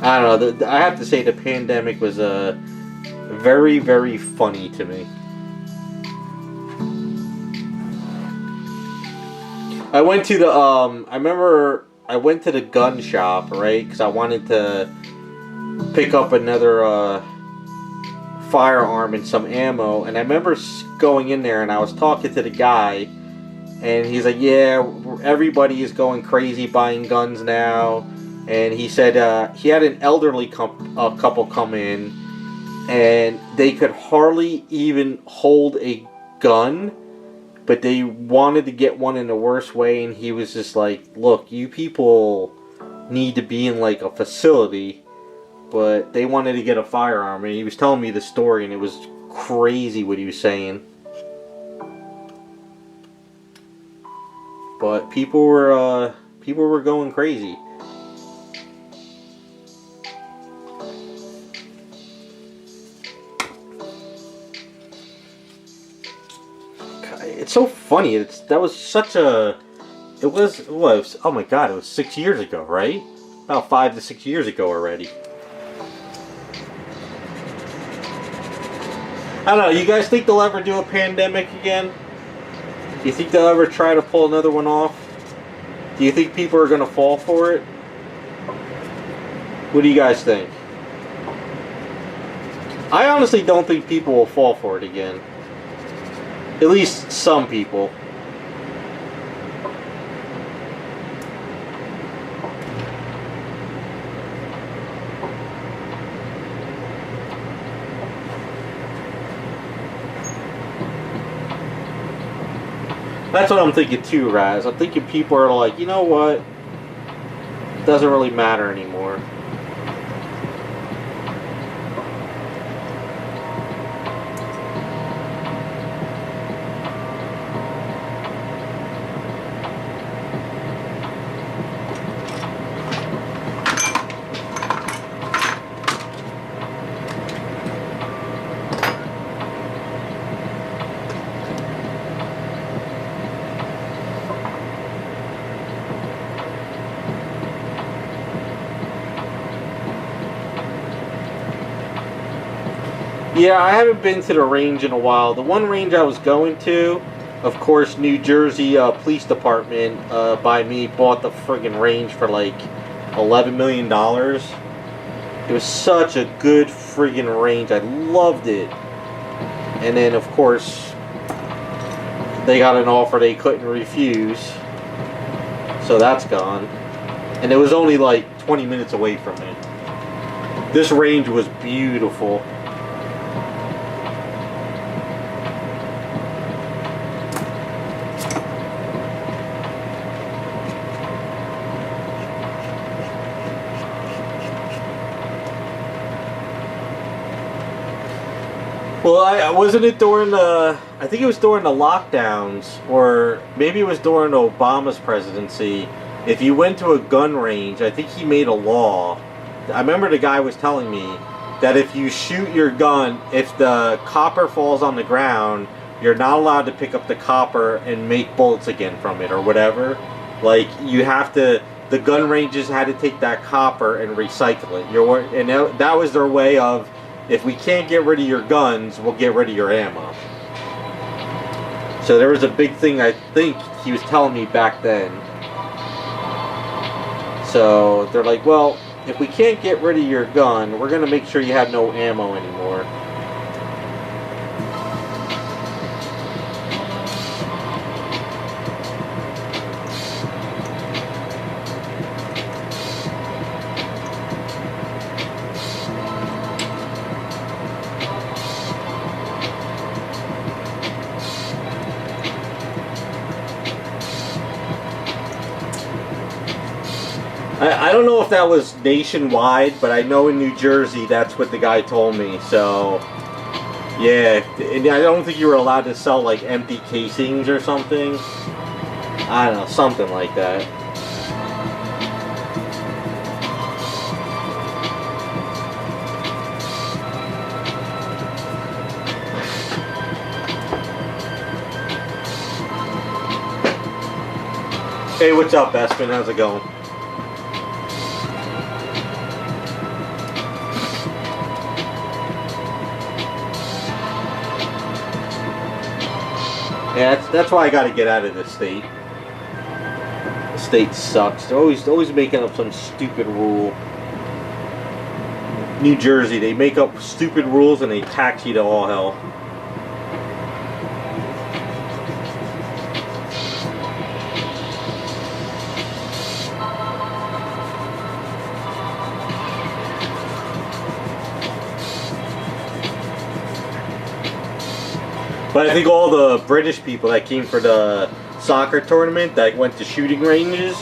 I don't know. I have to say the pandemic was very, very funny to me. I went to the I remember I went to the gun shop, right? Because I wanted to pick up another firearm and some ammo, and I remember going in there and I was talking to the guy, and he's like, yeah, everybody is going crazy buying guns now. And he said he had an elderly couple come in, and they could hardly even hold a gun, but they wanted to get one in the worst way. And he was just like, look, you people need to be in like a facility but they wanted to get a firearm, and he was telling me the story, and it was crazy what he was saying. But people were going crazy. It's so funny. That was such a. It was oh my god! It was 6 years ago, right? About 5 to 6 years ago already. I don't know. You guys think they'll ever do a pandemic again? Do you think they'll ever try to pull another one off? Do you think people are going to fall for it? What do you guys think? I honestly don't think people will fall for it again. At least some people. That's what I'm thinking too, Raz. I'm thinking people are like, you know what? It doesn't really matter anymore. Yeah, I haven't been to the range in a while. The one range I was going to, of course, New Jersey Police Department by me bought the friggin' range for like $11 million. It was such a good friggin' range. I loved it. And then, of course, they got an offer they couldn't refuse. So that's gone. And it was only like 20 minutes away from it. This range was beautiful. Well, wasn't it during the, I think it was during the lockdowns, or maybe it was during Obama's presidency. If you went to a gun range, I think he made a law. I remember the guy was telling me that if you shoot your gun, if the copper falls on the ground, you're not allowed to pick up the copper and make bullets again from it or whatever. Like, you have to, the gun ranges had to take that copper and recycle it. And that was their way of, if we can't get rid of your guns, we'll get rid of your ammo. So there was a big thing, I think he was telling me back then. So they're like, well, if we can't get rid of your gun, we're going to make sure you have no ammo anymore. I don't know if that was nationwide, but I know in New Jersey that's what the guy told me. So, yeah, and I don't think you were allowed to sell like empty casings or something. I don't know, something like that. Hey, what's up, Bespin? How's it going? Yeah, that's why I got to get out of this state. The state sucks. They're always making up some stupid rule. New Jersey, they make up stupid rules and they tax you to all hell. But I think all the British people that came for the soccer tournament that went to shooting ranges,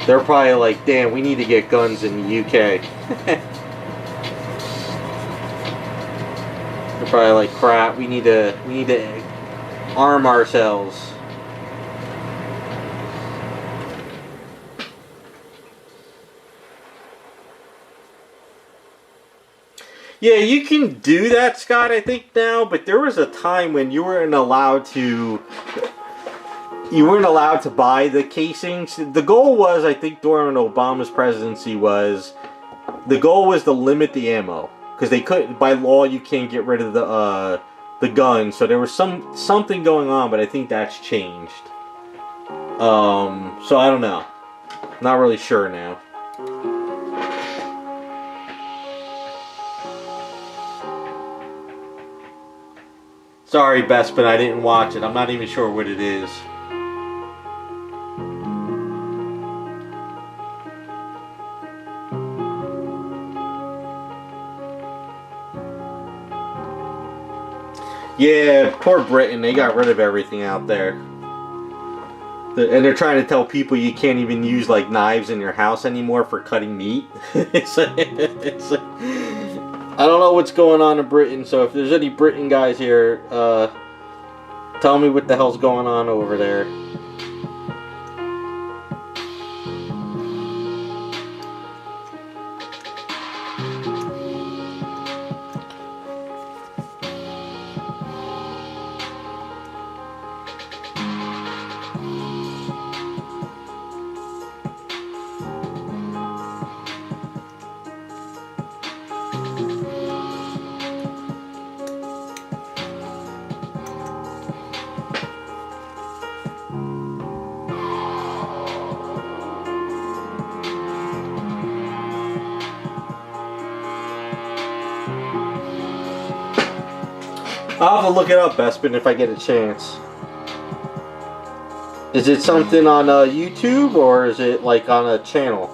they're probably like, damn, we need to get guns in the UK. probably like, crap, we need to arm ourselves. Yeah, you can do that, Scott, I think now, but there was a time when you weren't allowed to buy the casings. The goal was, I think during Obama's presidency, the goal was to limit the ammo, because they couldn't, by law you can't get rid of the gun, so there was something going on, but I think that's changed. So I don't know. Not really sure now. Sorry, Bespin, I didn't watch it. I'm not even sure what it is. Yeah, poor Britain. They got rid of everything out there. And they're trying to tell people you can't even use like knives in your house anymore for cutting meat. it's like, I don't know what's going on in Britain, so if there's any Britain guys here, tell me what the hell's going on over there. I'll have to look it up, Bespin, if I get a chance. Is it something on YouTube, or is it like on a channel?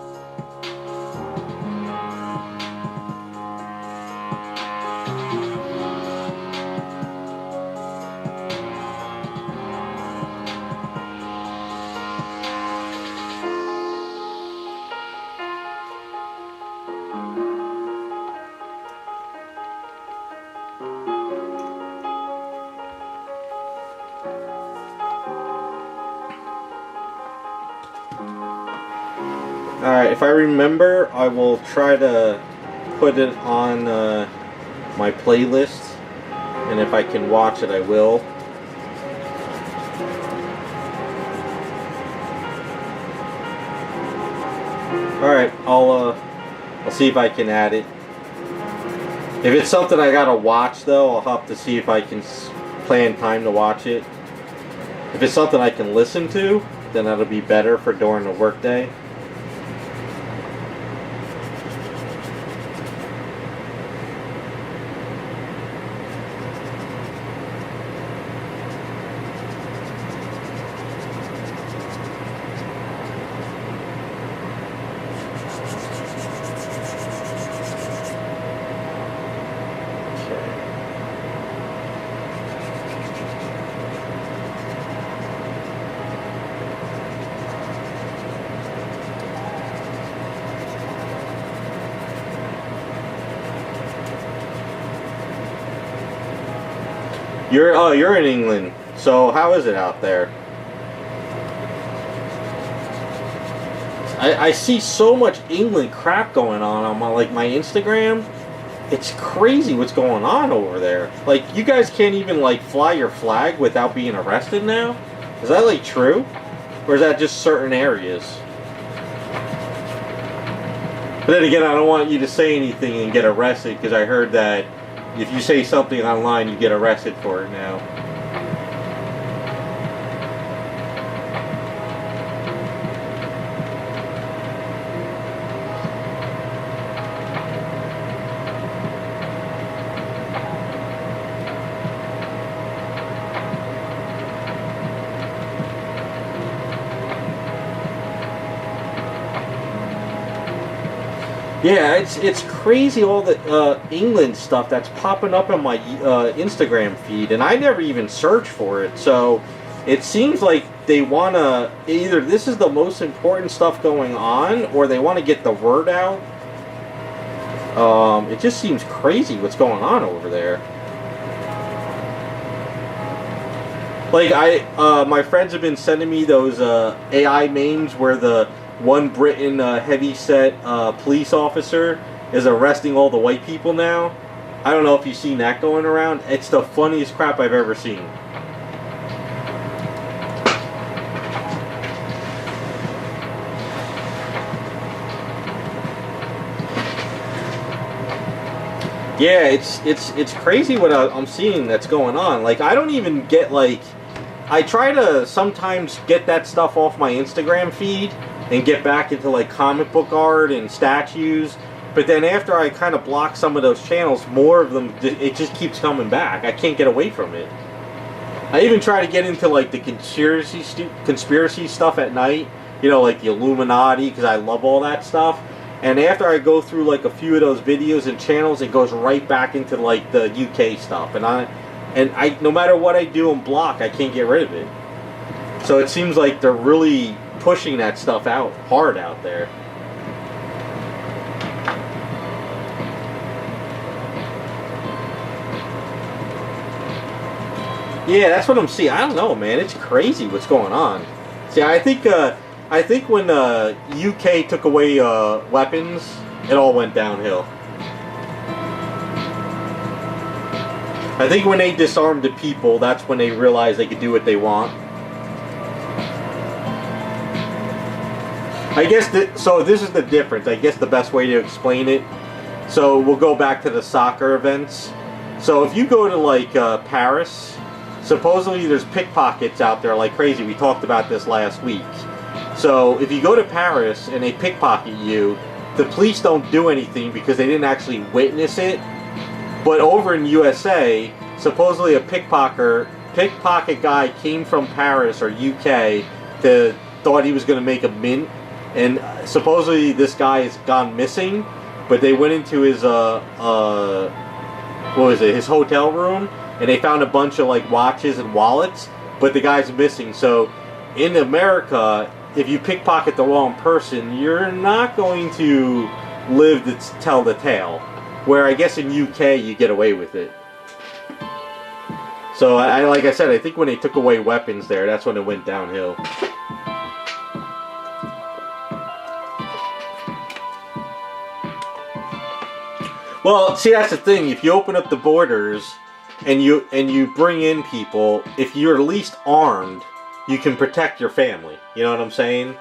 Alright, if I remember, I will try to put it on my playlist, and if I can watch it, I will. Alright, I'll see if I can add it. If it's something I gotta watch, though, I'll have to see if I can plan time to watch it. If it's something I can listen to, then that'll be better for during the workday. You're in England, so how is it out there? I see so much England crap going on my Instagram. It's crazy what's going on over there. Like, you guys can't even like fly your flag without being arrested now? Is that like true? Or is that just certain areas? But then again, I don't want you to say anything and get arrested, because I heard that if you say something online, you get arrested for it now. Yeah, it's crazy, all the England stuff that's popping up on my Instagram feed, and I never even search for it. So it seems like they want to, either this is the most important stuff going on, or they want to get the word out. It just seems crazy what's going on over there. Like my friends have been sending me those AI memes where the one Britain heavy-set police officer is arresting all the white people now. I don't know if you've seen that going around. It's the funniest crap I've ever seen. Yeah, it's crazy what I'm seeing that's going on. Like, I don't even get, like, I try to sometimes get that stuff off my Instagram feed and get back into like comic book art and statues, but then after I kind of block some of those channels, more of them, it just keeps coming back. I can't get away from it. I even try to get into like the conspiracy stuff at night, you know, like the Illuminati, because I love all that stuff. And after I go through like a few of those videos and channels, it goes right back into like the UK stuff. And I no matter what I do and block, I can't get rid of it. So it seems like they're really pushing that stuff out hard out there. Yeah, that's what I'm seeing. I don't know, man. It's crazy what's going on. See, I think when UK took away weapons, it all went downhill. I think when they disarmed the people, that's when they realized they could do what they want. I guess so this is the difference. I guess the best way to explain it. So we'll go back to the soccer events. So if you go to like Paris, supposedly there's pickpockets out there like crazy. We talked about this last week. So if you go to Paris and they pickpocket you, the police don't do anything because they didn't actually witness it. But over in USA, supposedly a pickpocket guy came from Paris or UK thought he was going to make a mint, and supposedly this guy has gone missing. But they went into his his hotel room, and they found a bunch of like watches and wallets, but the guy's missing. So in America, if you pickpocket the wrong person, you're not going to live to tell the tale. Where I guess in UK you get away with it. So like I said, I think when they took away weapons there, that's when it went downhill. Well, see, that's the thing. If you open up the borders and you bring in people, if you're at least armed, you can protect your family. You know what I'm saying?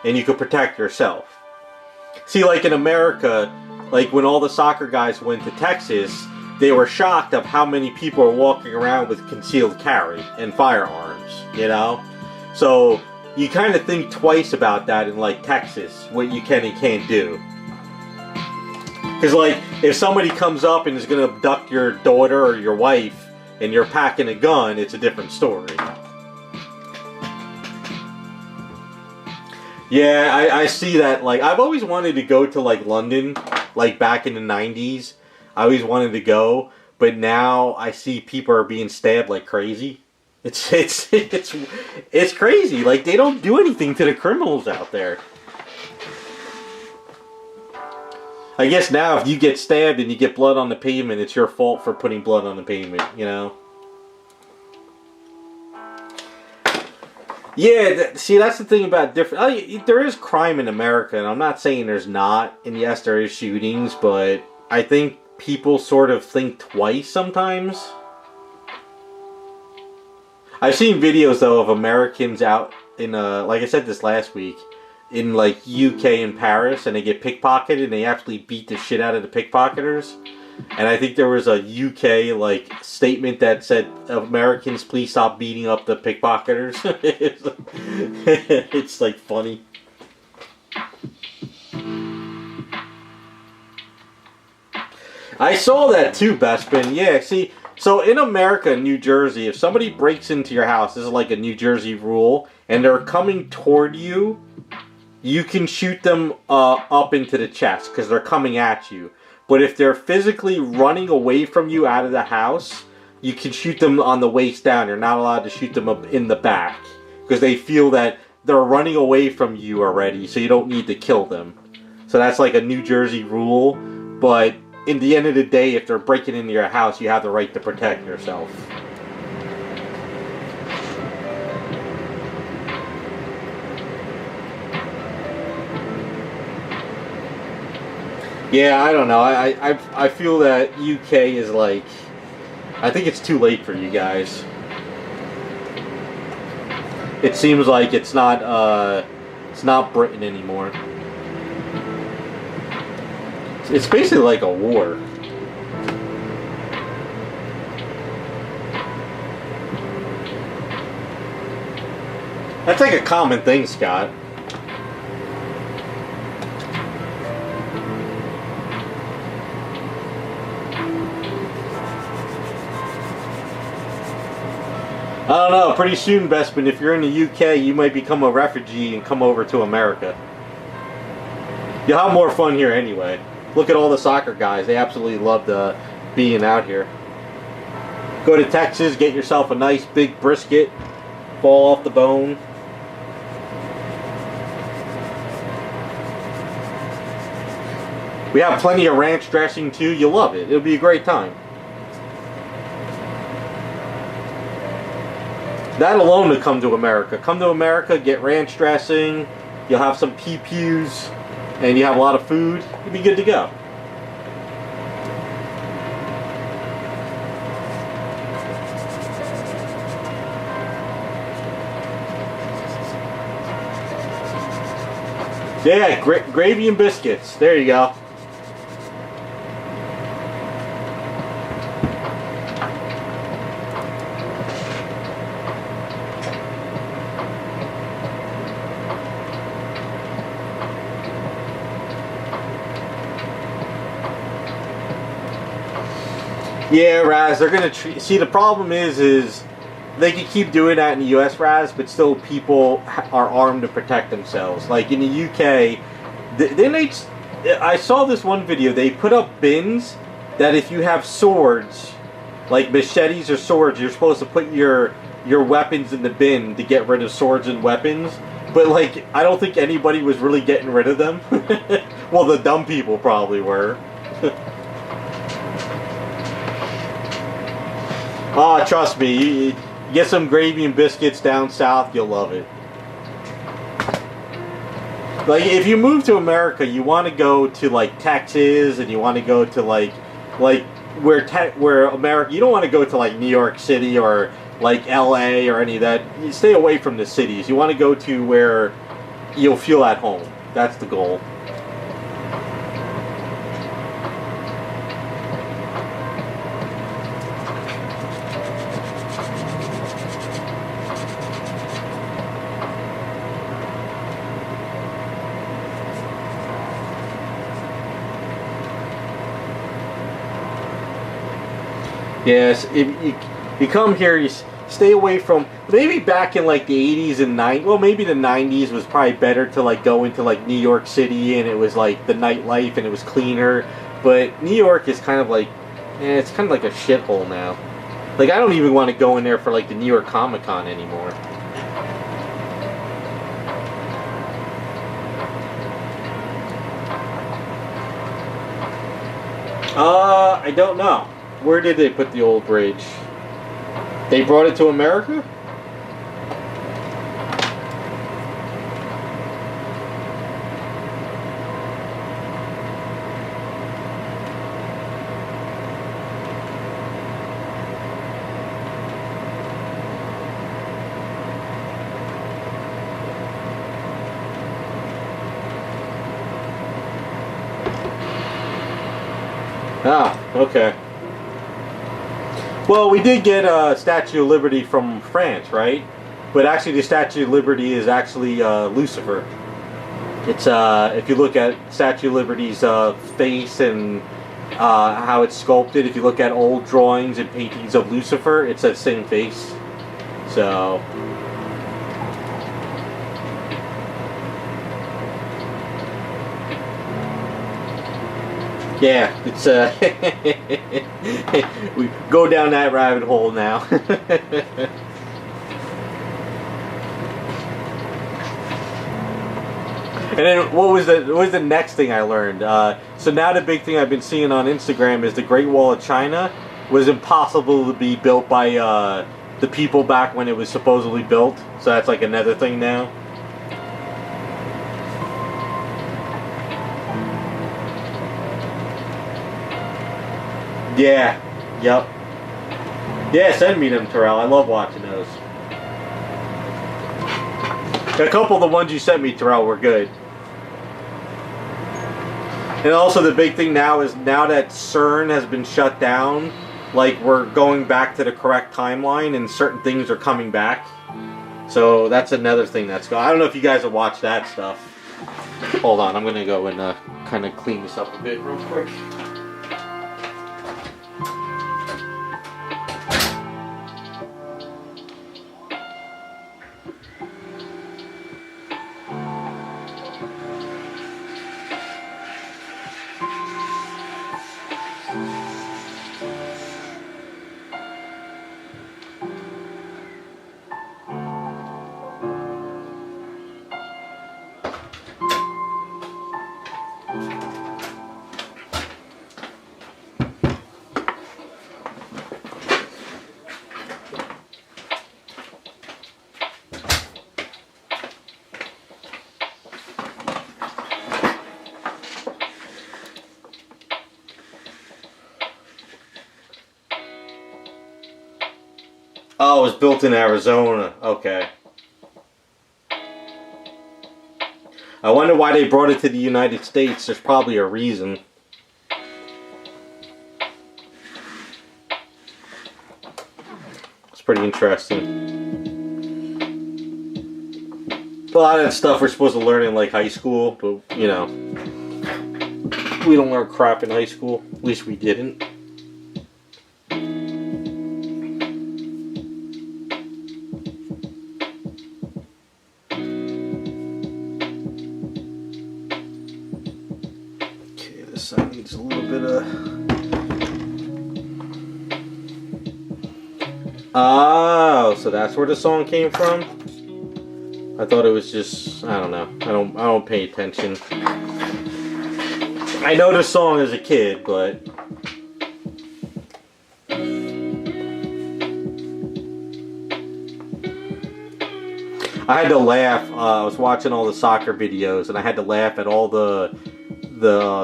And you can protect yourself. See, like in America, like when all the soccer guys went to Texas, they were shocked of how many people are walking around with concealed carry and firearms, you know? So you kind of think twice about that in like Texas, what you can and can't do. Because like if somebody comes up and is going to abduct your daughter or your wife and you're packing a gun, it's a different story. Yeah, I see that. Like, I've always wanted to go to like London, like back in the 90s. I always wanted to go, but now I see people are being stabbed like crazy. It's crazy. Like, they don't do anything to the criminals out there. I guess now if you get stabbed and you get blood on the pavement, it's your fault for putting blood on the pavement, you know? Yeah, see, that's the thing about different... there is crime in America, and I'm not saying there's not, and yes, there is shootings, but I think people sort of think twice sometimes. I've seen videos, though, of Americans out in, like I said this last week, in, like, UK and Paris, and they get pickpocketed, and they actually beat the shit out of the pickpocketers. And I think there was a UK, like, statement that said, Americans, please stop beating up the pickpocketers. It's, like, funny. I saw that too, Bespin. Yeah, see, so in America, New Jersey, if somebody breaks into your house, this is like a New Jersey rule, and they're coming toward you, you can shoot them up into the chest, because they're coming at you. But if they're physically running away from you out of the house, you can shoot them on the waist down. You're not allowed to shoot them up in the back. Because they feel that they're running away from you already, so you don't need to kill them. So that's like a New Jersey rule. But in the end of the day, if they're breaking into your house, you have the right to protect yourself. Yeah, I don't know. I feel that UK is like, I think it's too late for you guys. It seems like it's not Britain anymore. It's basically like a war. That's like a common thing, Scott. I don't know, pretty soon, Bespin, if you're in the UK, you might become a refugee and come over to America. You'll have more fun here anyway. Look at all the soccer guys. They absolutely love being out here. Go to Texas, get yourself a nice big brisket, fall off the bone. We have plenty of ranch dressing too. You'll love it. It'll be a great time. That alone to come to America. Come to America, get ranch dressing, you'll have some pew-pews, and you have a lot of food. You'll be good to go. Yeah, gravy and biscuits. There you go. Yeah, Raz, they're gonna see. The problem is they can keep doing that in the U.S., Raz, but still people are armed to protect themselves. Like in the U.K., I saw this one video. They put up bins that if you have swords, like machetes or swords, you're supposed to put your weapons in the bin to get rid of swords and weapons. But like, I don't think anybody was really getting rid of them. Well, the dumb people probably were. Oh, trust me, you get some gravy and biscuits down south, you'll love it. Like, if you move to America, you want to go to, like, Texas, and you want to go to, like where America, you don't want to go to, like, New York City or, like, LA or any of that. You stay away from the cities. You want to go to where you'll feel at home. That's the goal. Yes, if you come here, you stay away from, maybe back in like the 80s and 90s, well maybe the 90s was probably better to like go into like New York City, and it was like the nightlife and it was cleaner, but New York is kind of like, it's kind of like a shithole now. Like, I don't even want to go in there for like the New York Comic Con anymore. I don't know. Where did they put the old bridge? They brought it to America? Ah, okay. Well, we did get a Statue of Liberty from France, right? But actually the Statue of Liberty is actually Lucifer. It's, if you look at Statue of Liberty's face and how it's sculpted, if you look at old drawings and paintings of Lucifer, it's that same face. So... yeah, it's we go down that rabbit hole now. And then what was the next thing I learned? So now the big thing I've been seeing on Instagram is the Great Wall of China was impossible to be built by the people back when it was supposedly built. So that's like another thing now. Yeah. Yep. Yeah, send me them, Terrell. I love watching those. A couple of the ones you sent me, Terrell, were good. And also the big thing now is now that CERN has been shut down, like we're going back to the correct timeline and certain things are coming back. So that's another thing that's going. I don't know if you guys have watched that stuff. Hold on, I'm going to go and kind of clean this up a bit real quick. Oh, it was built in Arizona. Okay. I wonder why they brought it to the United States. There's probably a reason. It's pretty interesting. A lot of that stuff we're supposed to learn in like high school, but you know, we don't learn crap in high school. At least we didn't. Side needs a little bit of. Oh, so that's where the song came from? I thought it was just, I don't know. I don't pay attention. I know the song as a kid, but I had to laugh. I was watching all the soccer videos and I had to laugh at all the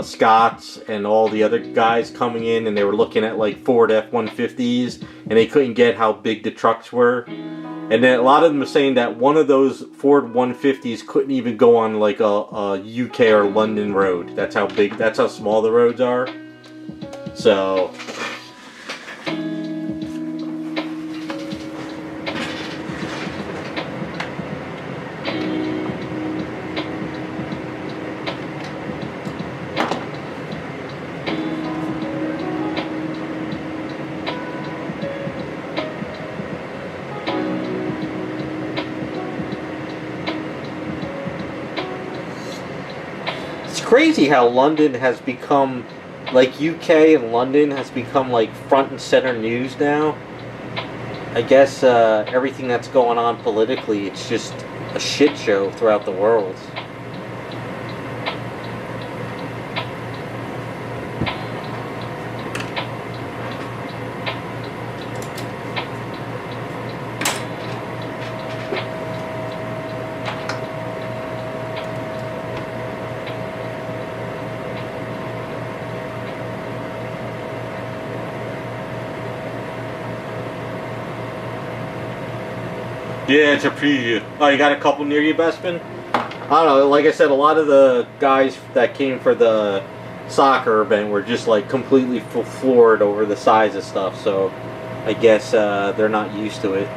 Scots and all the other guys coming in, and they were looking at like Ford F-150s and they couldn't get how big the trucks were. And then a lot of them were saying that one of those Ford 150s couldn't even go on like a UK or London road. That's how big, that's how small the roads are. So crazy how London has become, like UK and London has become like front and center news now. I guess everything that's going on politically, it's just a shit show throughout the world. Yeah, it's a preview. Oh, you got a couple near you, Bespin? I don't know, like I said, a lot of the guys that came for the soccer event were just like completely floored over the size of stuff, so I guess they're not used to it.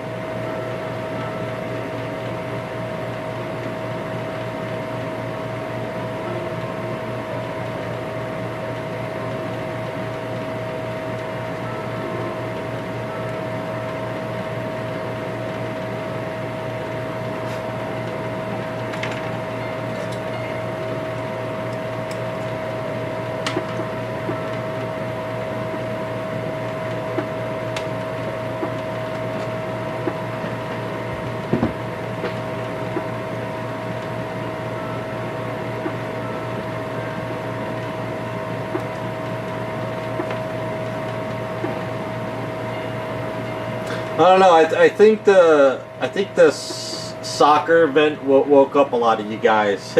I don't know. I think the soccer event woke up a lot of you guys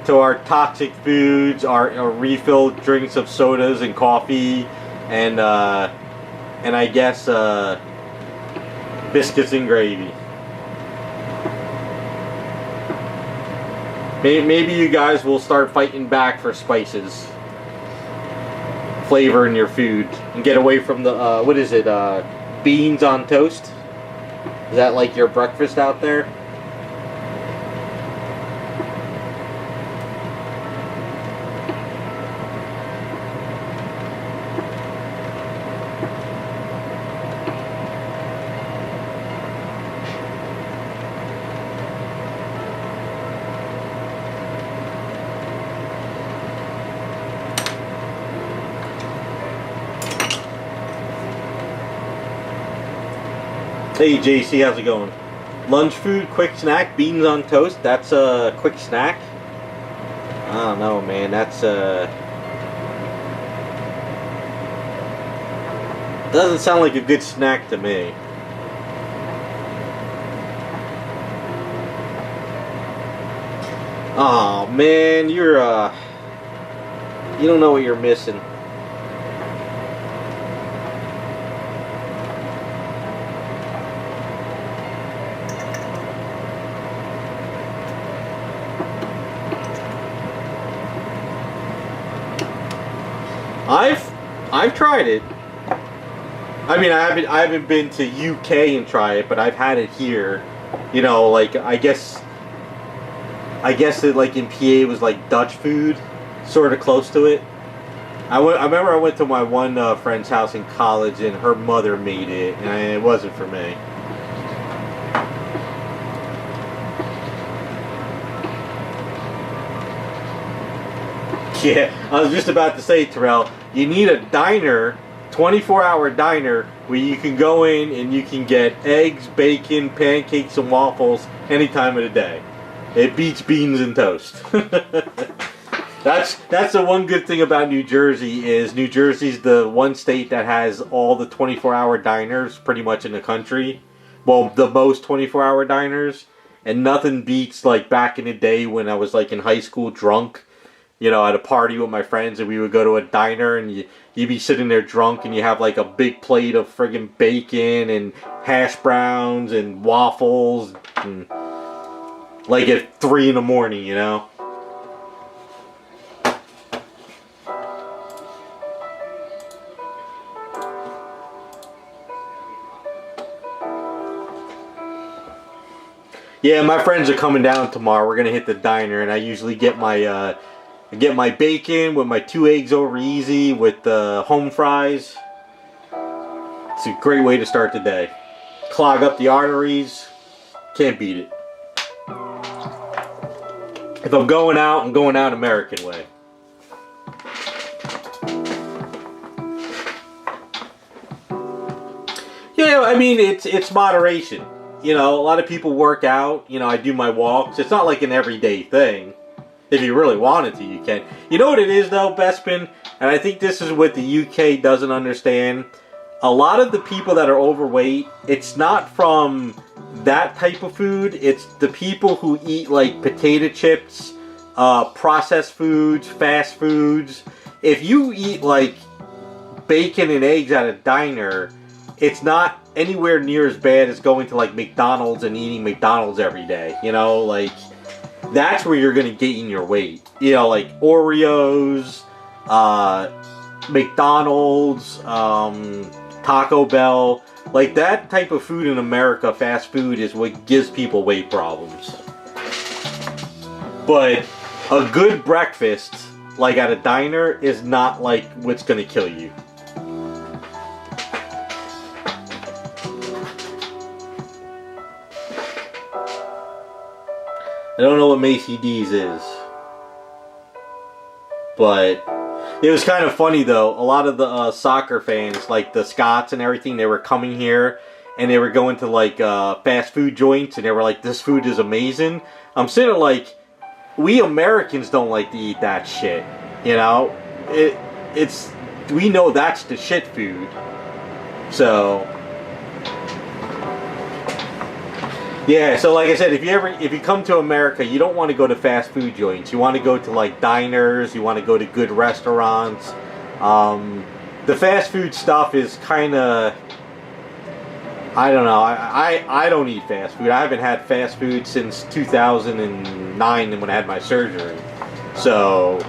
to our toxic foods, our refilled drinks of sodas and coffee, and I guess biscuits and gravy. Maybe you guys will start fighting back for spices, flavor in your food, and get away from the what is it? Beans on toast. Is that like your breakfast out there? Hey JC, how's it going? Lunch food, quick snack, beans on toast. That's a quick snack. I don't know, man. That's doesn't sound like a good snack to me. Oh man, you don't know what you're missing. I've tried it. I mean, I haven't been to UK and try it, but I've had it here. You know, like I guess it like in PA was like Dutch food, sort of close to it. I remember I went to my one friend's house in college, and her mother made it, and it wasn't for me. Yeah, I was just about to say, Terrell, you need a diner, 24-hour diner, where you can go in and you can get eggs, bacon, pancakes, and waffles any time of the day. It beats beans and toast. That's the one good thing about New Jersey is New Jersey's the one state that has all the 24-hour diners pretty much in the country. Well, the most 24-hour diners. And nothing beats like back in the day when I was like in high school drunk. You know, at a party with my friends, and we would go to a diner, and you'd be sitting there drunk, and you have like a big plate of friggin' bacon and hash browns and waffles, and like at 3 in the morning, you know. Yeah, my friends are coming down tomorrow. We're gonna hit the diner, and I usually get my bacon with my 2 eggs over easy with home fries. It's a great way to start the day. Clog up the arteries. Can't beat it. If I'm going out, I'm going out American way. Yeah, I mean, it's moderation. You know, a lot of people work out. You know, I do my walks. It's not like an everyday thing. If you really wanted to, you can. You know what it is, though, Bespin? And I think this is what the UK doesn't understand. A lot of the people that are overweight, it's not from that type of food. It's the people who eat, like, potato chips, processed foods, fast foods. If you eat, like, bacon and eggs at a diner, it's not anywhere near as bad as going to, like, McDonald's and eating McDonald's every day. You know, like... That's where you're going to gain your weight. You know, like Oreos, McDonald's, Taco Bell. Like that type of food in America, fast food, is what gives people weight problems. But a good breakfast, like at a diner, is not like what's going to kill you. I don't know what Macy D's is. But it was kind of funny though. A lot of the soccer fans, like the Scots and everything, they were coming here and they were going to like fast food joints and they were like, this food is amazing. I'm sitting there like, we Americans don't like to eat that shit. You know? We know that's the shit food. So... Yeah, so like I said, if you come to America, you don't want to go to fast food joints. You want to go to like diners. You want to go to good restaurants. the fast food stuff is kind of, I don't know. I don't eat fast food. I haven't had fast food since 2009 when I had my surgery. So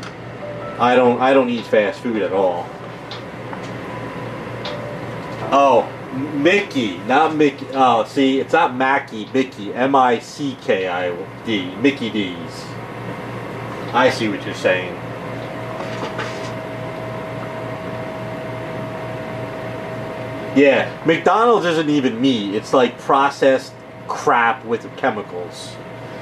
I don't eat fast food at all. Oh, Mickey, not Mickey. Oh, see, it's not Mackie, Mickey. M-I-C-K-I-D. Mickey D's. I see what you're saying. Yeah, McDonald's isn't even meat. It's like processed crap with chemicals.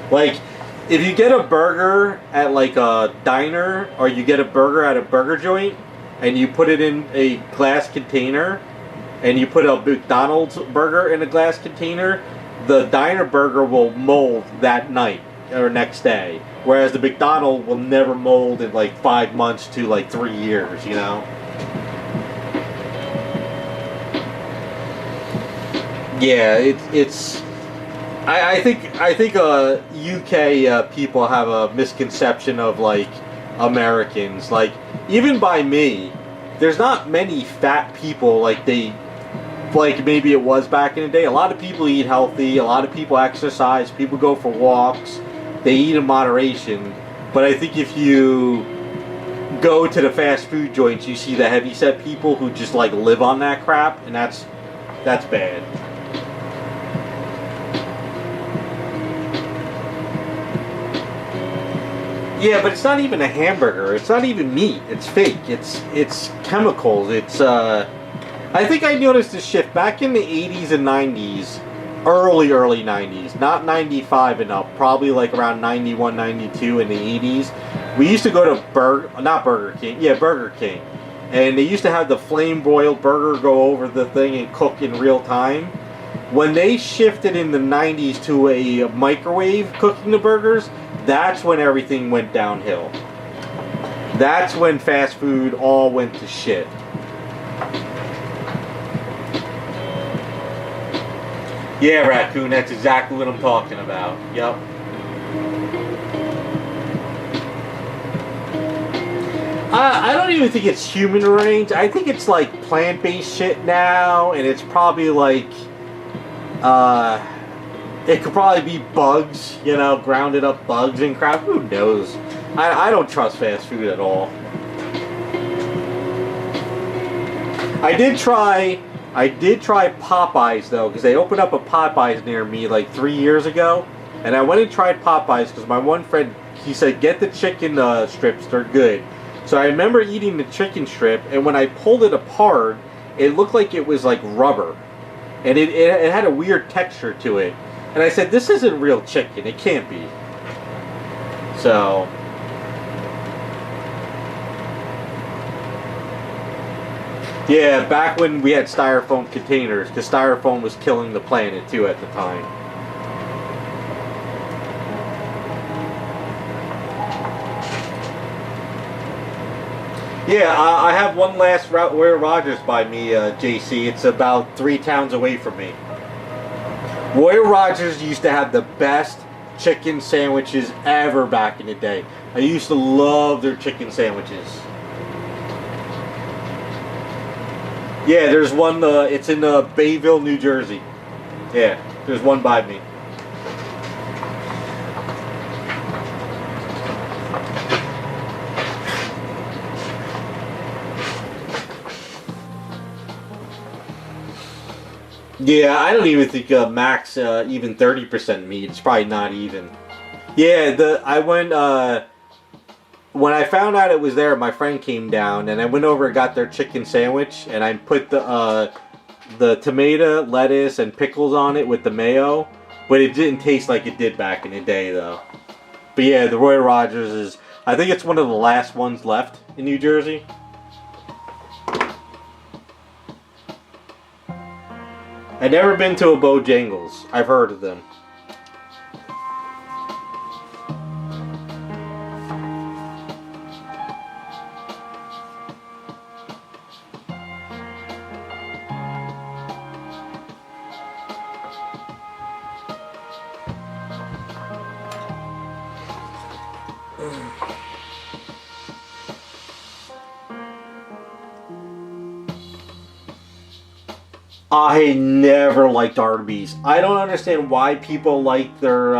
Like, if you get a burger at like a diner, or you get a burger at a burger joint, and you put it in a glass container, and you put a McDonald's burger in a glass container, the diner burger will mold that night or next day. Whereas the McDonald's will never mold in like 5 months to like 3 years, you know? Yeah, it's. I think UK people have a misconception of like Americans. Like, even by me, there's not many fat people like maybe it was back in the day. A lot of people eat healthy. A lot of people exercise. People go for walks. They eat in moderation. But I think if you go to the fast food joints, you see the heavyset people who just like live on that crap, and that's bad. Yeah, but it's not even a hamburger. It's not even meat. It's fake. It's chemicals. It's I think I noticed this shift back in the 80s and 90s, early 90s, not 95 and up, probably like around 91, 92 in the 80s. We used to go to Burger King, and they used to have the flame broiled burger go over the thing and cook in real time. When they shifted in the 90s to a microwave cooking the burgers, that's when everything went downhill. That's when fast food all went to shit. Yeah, Raccoon, that's exactly what I'm talking about. Yep. I don't even think it's human range. I think it's like plant-based shit now, and it's probably like, it could probably be bugs, you know, grounded up bugs and crap. Who knows? I don't trust fast food at all. I did try Popeyes though, because they opened up a Popeyes near me like 3 years ago, and I went and tried Popeyes because my one friend, he said get the chicken strips, they're good. So I remember eating the chicken strip, and when I pulled it apart, it looked like it was like rubber, and it had a weird texture to it. And I said, this isn't real chicken. It can't be. So. Yeah, back when we had styrofoam containers, because styrofoam was killing the planet too at the time. Yeah, I have one last Roy Rogers by me, JC. It's about 3 towns away from me. Roy Rogers used to have the best chicken sandwiches ever back in the day. I used to love their chicken sandwiches. Yeah, there's one, it's in Bayville, New Jersey. Yeah, there's one by me. Yeah, I don't even think Mac's even 30% meat. It's probably not even. Yeah, I went, when I found out it was there, my friend came down, and I went over and got their chicken sandwich, and I put the tomato, lettuce, and pickles on it with the mayo, but it didn't taste like it did back in the day, though. But yeah, the Roy Rogers is, I think it's one of the last ones left in New Jersey. I've never been to a Bojangles. I've heard of them. I never liked Arby's. I don't understand why people like their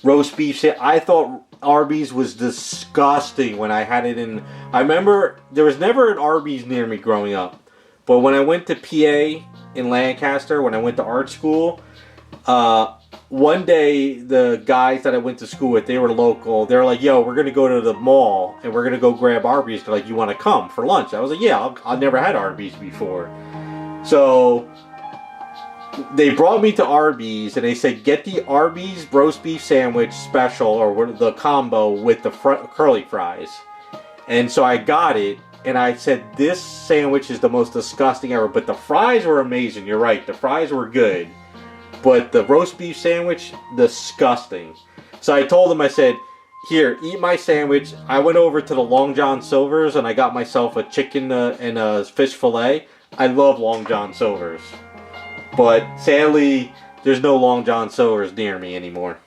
roast beef. I thought Arby's was disgusting when I had it in. I remember there was never an Arby's near me growing up, but when I went to PA in Lancaster, when I went to art school, one day the guys that I went to school with, they were local. They were like, "Yo, we're gonna go to the mall and we're gonna go grab Arby's." They're like, "You want to come for lunch?" I was like, "Yeah, I've never had Arby's before." So they brought me to Arby's and they said, get the Arby's roast beef sandwich special or the combo with the curly fries. And so I got it and I said, this sandwich is the most disgusting ever. But the fries were amazing. You're right. The fries were good. But the roast beef sandwich, disgusting. So I told them, I said, here, eat my sandwich. I went over to the Long John Silver's and I got myself a chicken and a fish fillet. I love Long John Silver's. But sadly, there's no Long John Silver's near me anymore.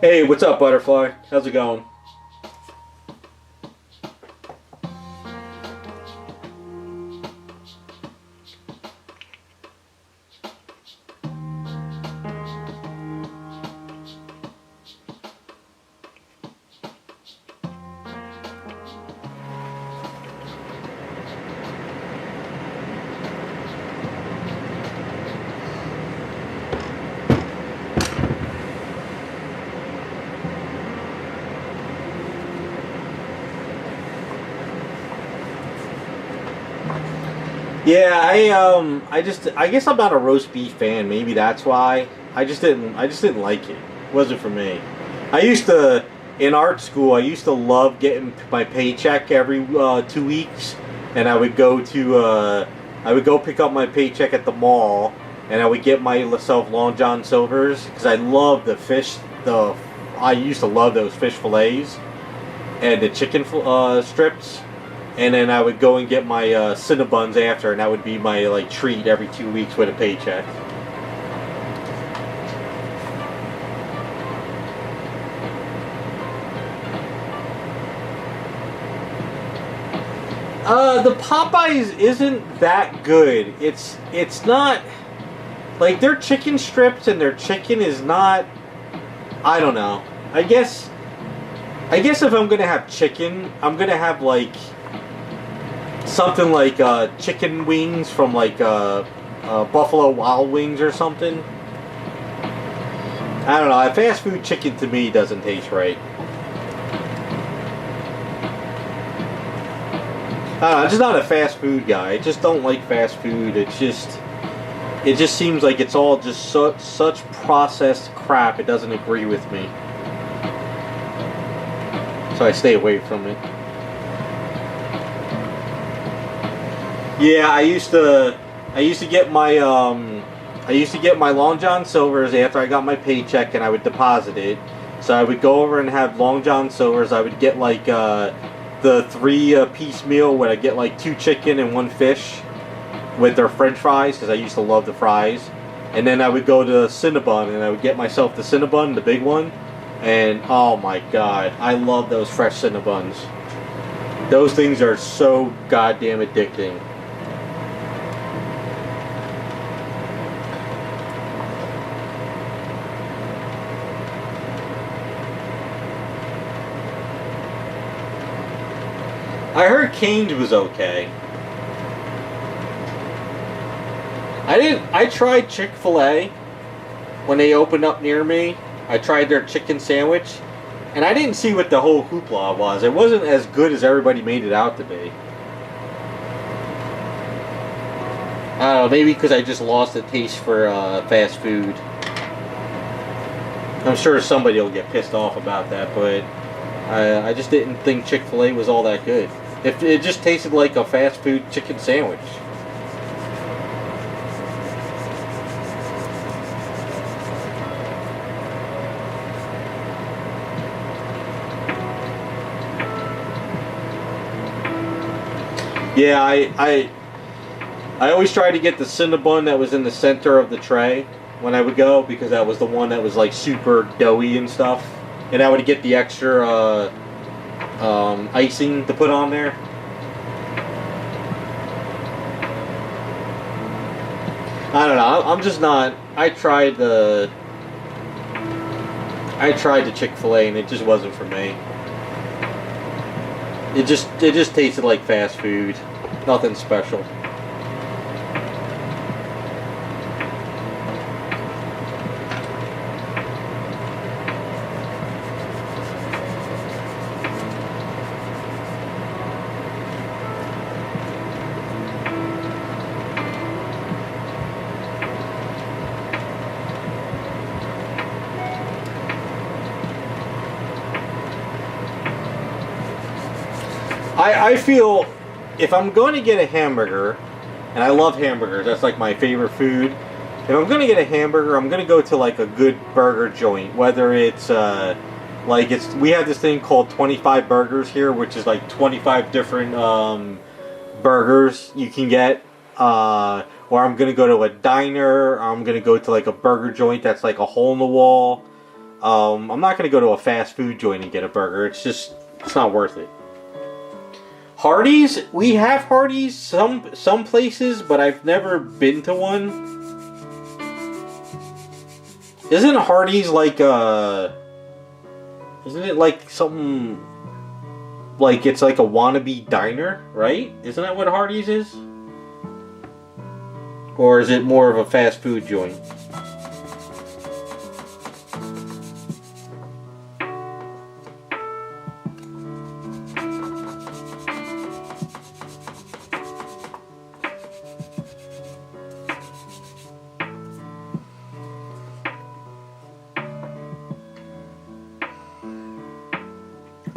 Hey, what's up, Butterfly? How's it going? Yeah, I guess I'm not a roast beef fan. Maybe that's why. I just didn't like it. It wasn't for me. I used to, in art school, I used to love getting my paycheck every 2 weeks, and I would go pick up my paycheck at the mall, and I would get myself Long John Silver's because I love the fish. I used to love those fish fillets and the chicken strips. And then I would go and get my Cinnabons after, and that would be my treat every 2 weeks with a paycheck. The Popeyes isn't that good. It's not like their chicken strips and their chicken is not. I don't know. I guess if I'm gonna have chicken, I'm gonna have something like chicken wings from Buffalo Wild Wings or something. I don't know. Fast food chicken to me doesn't taste right. I'm just not a fast food guy. I just don't like fast food. It just seems like it's all just such processed crap. It doesn't agree with me. So I stay away from it. Yeah, I used to get my Long John Silver's after I got my paycheck, and I would deposit it. So I would go over and have Long John Silver's. I would get the 3-piece meal where I get 2 chicken and 1 fish with their French fries because I used to love the fries. And then I would go to Cinnabon and I would get myself the Cinnabon, the big one. And oh my God, I love those fresh Cinnabons. Those things are so goddamn addicting. I heard Cane's was okay. I tried Chick-fil-A when they opened up near me. I tried their chicken sandwich, and I didn't see what the whole hoopla was. It wasn't as good as everybody made it out to be. I don't know, maybe because I just lost the taste for fast food. I'm sure somebody will get pissed off about that, but I just didn't think Chick-fil-A was all that good. It just tasted like a fast food chicken sandwich. Yeah, I always tried to get the Cinnabon that was in the center of the tray when I would go, because that was the one that was super doughy and stuff. And I would get the extra icing to put on there. I don't know. I'm just not. I tried the Chick-fil-A and it just wasn't for me. It just tasted like fast food. Nothing special. I feel if I'm going to get a hamburger, and I love hamburgers, that's like my favorite food. If I'm going to get a hamburger, I'm going to go to like a good burger joint. Whether it's we have this thing called 25 burgers here, which is like 25 different burgers you can get. Or I'm going to go to a diner, or I'm going to go to like a burger joint that's like a hole in the wall. I'm not going to go to a fast food joint and get a burger. It's not worth it. Hardee's, we have Hardee's some places, but I've never been to one. Isn't Hardee's like isn't it like something like it's like a wannabe diner, right? Isn't that what Hardee's is? Or is it more of a fast food joint?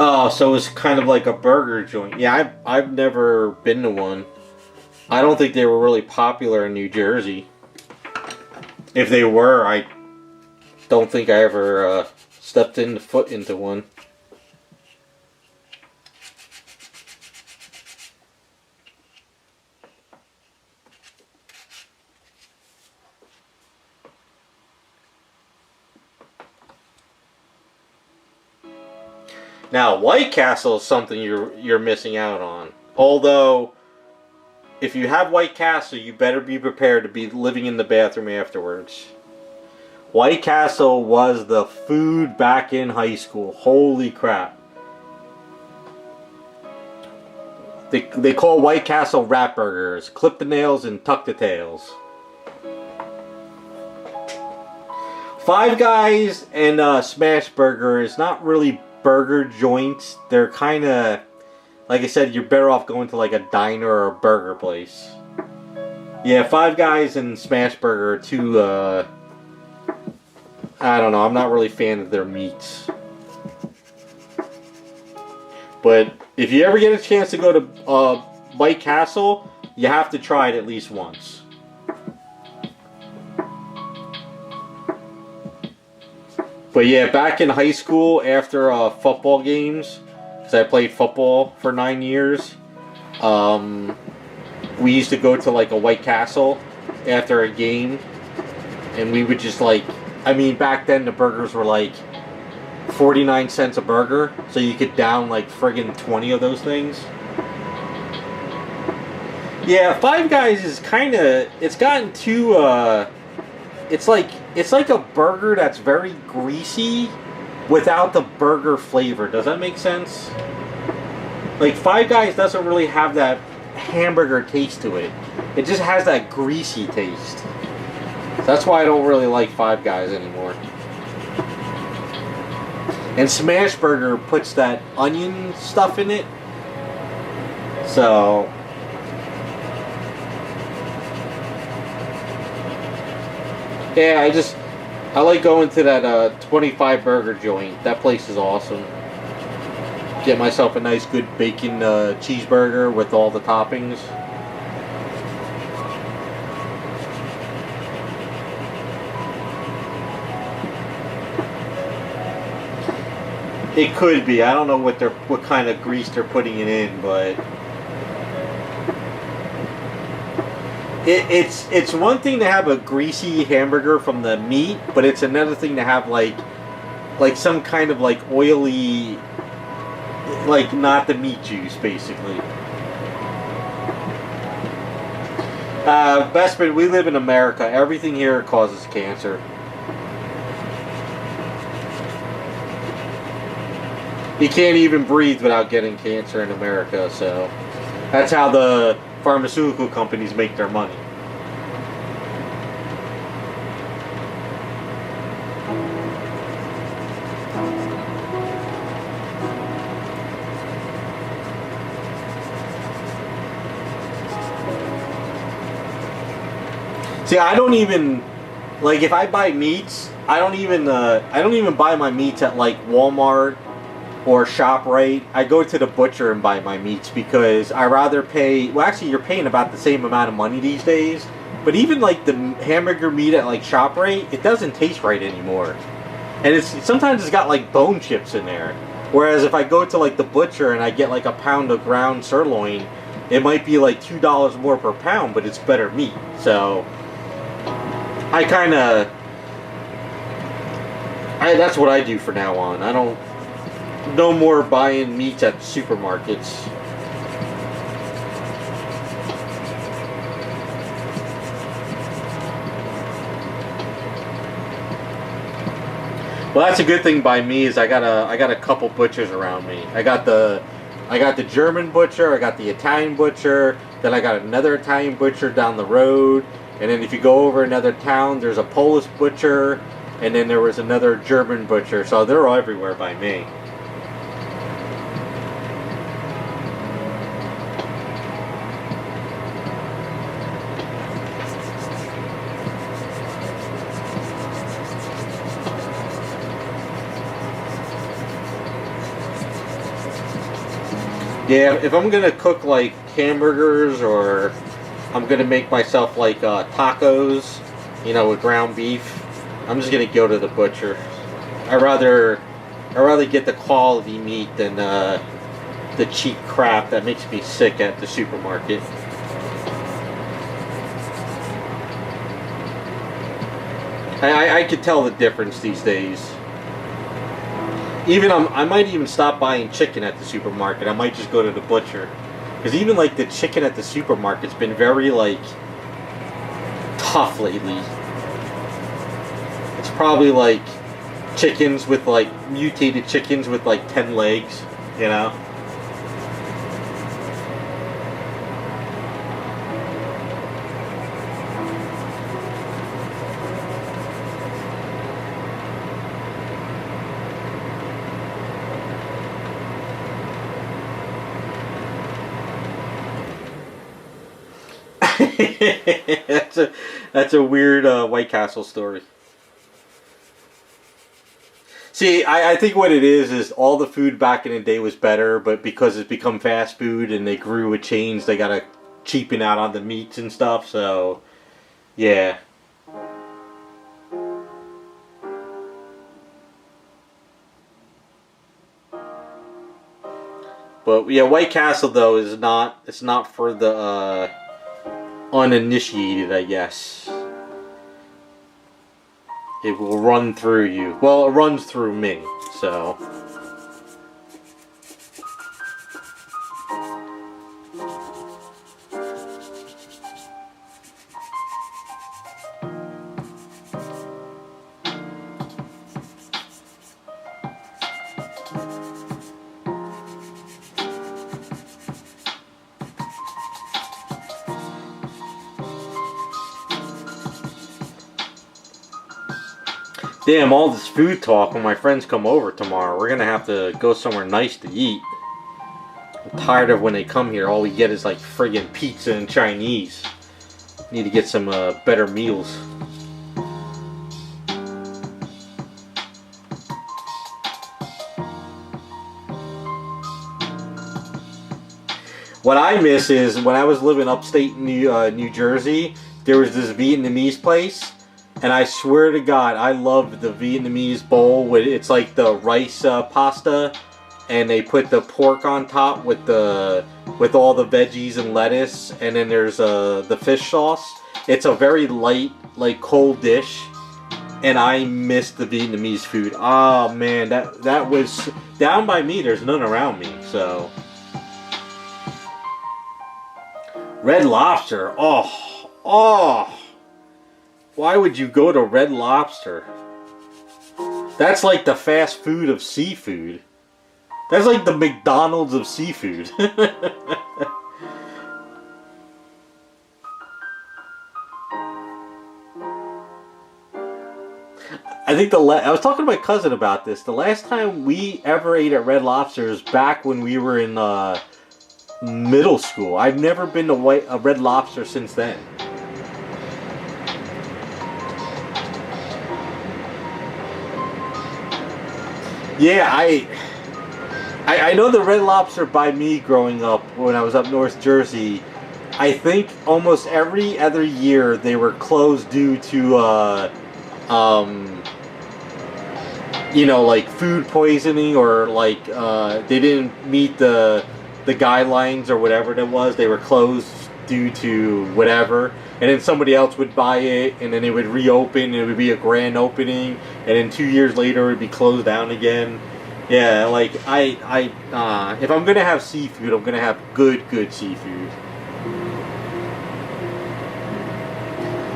Oh, so it's kind of like a burger joint. Yeah, I've never been to one. I don't think they were really popular in New Jersey. If they were, I don't think I ever stepped foot into one. Now, White Castle is something you're missing out on. Although, if you have White Castle, you better be prepared to be living in the bathroom afterwards. White Castle was the food back in high school. Holy crap. They call White Castle rat burgers. Clip the nails and tuck the tails. Five Guys and Smash Burger is not really burger joints. They're kind of, like I said, you're better off going to like a diner or a burger place. Yeah, Five Guys and Smash Burger are too, I don't know, I'm not really a fan of their meats. But if you ever get a chance to go to White Castle, you have to try it at least once. But yeah, back in high school, after football games, because I played football for 9 years, we used to go to like a White Castle after a game, and we would just like, I mean, back then the burgers were like 49 cents a burger, so you could down like friggin' 20 of those things. Yeah, Five Guys is kind of, it's gotten too, it's like a burger that's very greasy without the burger flavor. Does that make sense? Like, Five Guys doesn't really have that hamburger taste to it. It just has that greasy taste. That's why I don't really like Five Guys anymore. And Smash Burger puts that onion stuff in it. So yeah, I like going to that 25 burger joint. That place is awesome. Get myself a nice good bacon cheeseburger with all the toppings. It could be. I don't know what kind of grease they're putting it in, but it's one thing to have a greasy hamburger from the meat, but it's another thing to have like some kind of like oily, like not the meat juice, basically. Bestman, we live in America. Everything here causes cancer. You can't even breathe without getting cancer in America, so that's how the pharmaceutical companies make their money. See, I don't even, like, if I buy meats, I don't even buy my meats at like Walmart or ShopRite. I go to the butcher and buy my meats because I rather pay. Well, actually, you're paying about the same amount of money these days. But even like the hamburger meat at like ShopRite, it doesn't taste right anymore, and sometimes it's got like bone chips in there. Whereas if I go to like the butcher and I get like a pound of ground sirloin, it might be like $2 more per pound, but it's better meat. So that's what I do from now on. I don't, no more buying meats at the supermarkets. Well, that's a good thing by me is I got a couple butchers around me. I got the German butcher, I got the Italian butcher, then I got another Italian butcher down the road. And then if you go over another town, there's a Polish butcher, and then there was another German butcher. So they're all everywhere by me. Yeah, if I'm gonna cook like hamburgers or I'm gonna make myself like tacos, you know, with ground beef, I'm just gonna go to the butcher. I rather get the quality meat than the cheap crap that makes me sick at the supermarket. I could tell the difference these days. Even I might even stop buying chicken at the supermarket. I might just go to the butcher. Because even like the chicken at the supermarket's been very like tough lately. It's probably like chickens with like mutated chickens with like 10 legs, you know? that's a weird White Castle story. See, I think what it is all the food back in the day was better, but because it's become fast food and they grew with chains, they gotta cheapen out on the meats and stuff, so yeah. But yeah, White Castle though is not, it's not for the uninitiated, I guess. It will run through you. Well, it runs through me, so. Damn, all this food talk when my friends come over tomorrow. We're gonna have to go somewhere nice to eat. I'm tired of when they come here, all we get is like friggin' pizza and Chinese. Need to get some better meals. What I miss is when I was living upstate New Jersey, there was this Vietnamese place. And I swear to God, I loved the Vietnamese bowl. It's like the rice pasta, and they put the pork on top with all the veggies and lettuce, and then there's the fish sauce. It's a very light, like cold dish, and I miss the Vietnamese food. Oh man, that was down by me. There's none around me, so. Red Lobster, oh Oh, why would you go to Red Lobster? That's like the fast food of seafood. That's like the McDonald's of seafood. I think I was talking to my cousin about this. The last time we ever ate at Red Lobster is back when we were in middle school. I've never been to a Red Lobster since then. Yeah, I know the Red Lobster by me growing up when I was up North Jersey. I think almost every other year they were closed due to you know, like food poisoning, or like they didn't meet the guidelines or whatever it was. They were closed due to whatever, and then somebody else would buy it, and then it would reopen, and it would be a grand opening, and then 2 years later it would be closed down again. Yeah, like if I'm gonna have seafood, I'm gonna have good seafood.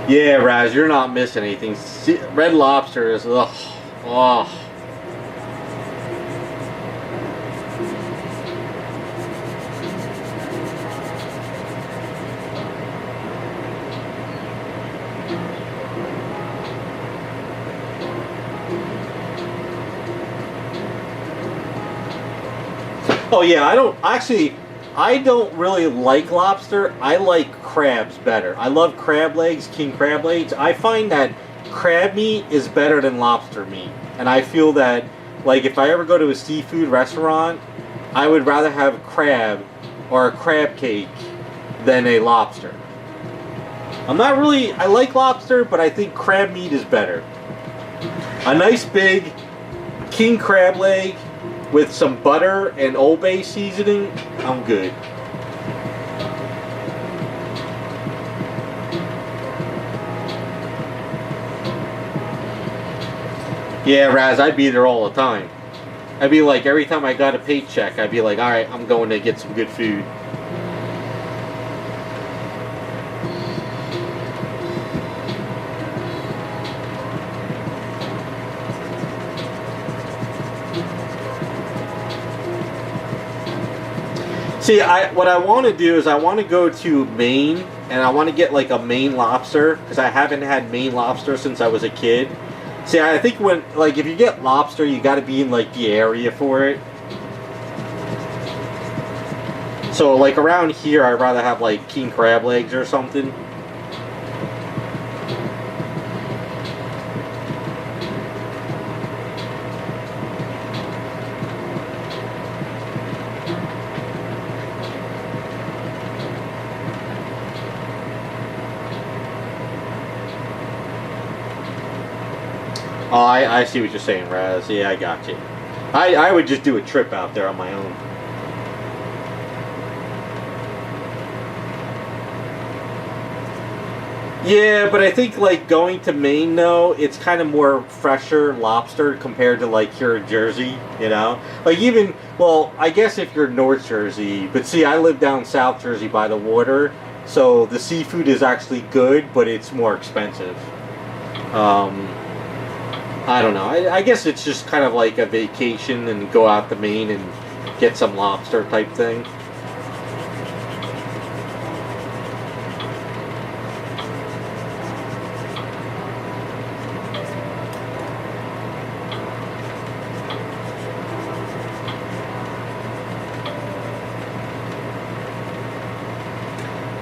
Yeah, Raz, you're not missing anything. Red Lobster is ugh. Oh. Oh yeah, I don't really like lobster. I like crabs better. I love crab legs, king crab legs. I find that crab meat is better than lobster meat. And I feel that, like, if I ever go to a seafood restaurant, I would rather have crab or a crab cake than a lobster. I like lobster, but I think crab meat is better. A nice big king crab leg with some butter and Old Bay seasoning, I'm good. Yeah, Raz, I'd be there all the time. I'd be like, every time I got a paycheck, I'd be like, alright, I'm going to get some good food. See, what I want to do is I want to go to Maine, and I want to get like a Maine lobster, because I haven't had Maine lobster since I was a kid. See, I think if you get lobster, you got to be in like the area for it. So like around here, I'd rather have like king crab legs or something. Oh, I see what you're saying, Raz. Yeah, I got you. I would just do a trip out there on my own. Yeah, but I think like going to Maine though, it's kind of more fresher lobster compared to like here in Jersey, you know? Like well, I guess if you're North Jersey, but see, I live down South Jersey by the water, so the seafood is actually good, but it's more expensive. I don't know. I guess it's just kind of like a vacation and go out to Maine and get some lobster type thing.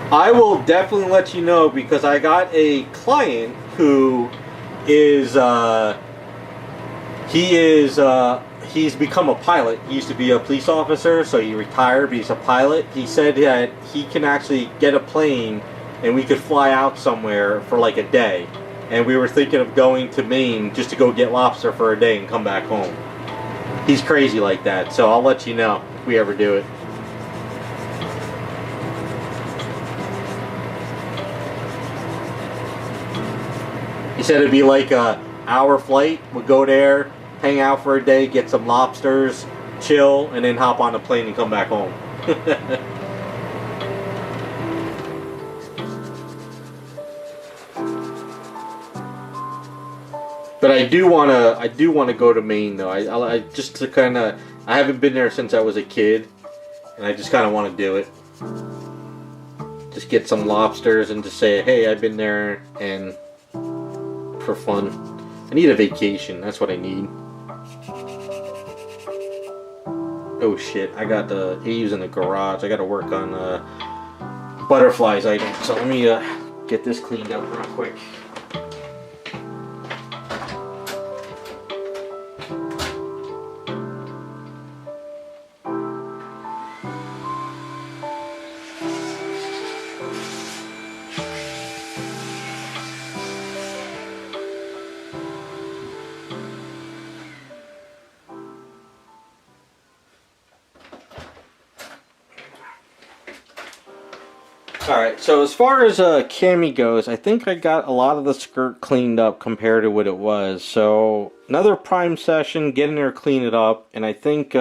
I will definitely let you know, because I got a client who is he's become a pilot. He used to be a police officer, so he retired, but he's a pilot. He said that he can actually get a plane and we could fly out somewhere for like a day. And we were thinking of going to Maine just to go get lobster for a day and come back home. He's crazy like that, so I'll let you know if we ever do it. He said it'd be like a hour flight. We'd go there, hang out for a day, get some lobsters, chill, and then hop on a plane and come back home. I do wanna go to Maine though. I just to kind of, I haven't been there since I was a kid, and I just kind of want to do it. Just get some lobsters and just say, hey, I've been there, and for fun. I need a vacation. That's what I need. Oh shit! I got the A's in the garage. I got to work on butterflies items. So let me get this cleaned up real quick. Alright, so as far as cami goes, I think I got a lot of the skirt cleaned up compared to what it was. So, another prime session, get in there, clean it up, and I think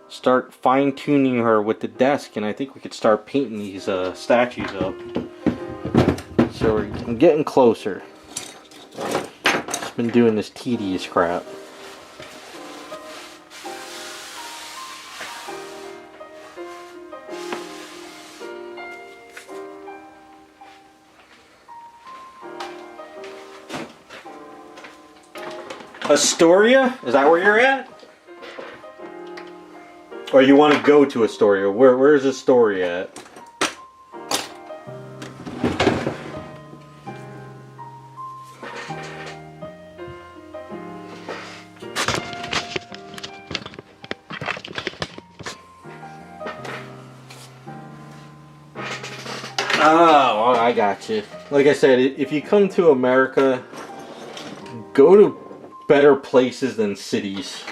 start fine-tuning her with the desk, and I think we could start painting these statues up. So I'm getting closer. Just been doing this tedious crap. Astoria? Is that where you're at? Or you want to go to Astoria? Where's Astoria at? Oh, I got you. Like I said, if you come to America, go to better places than cities.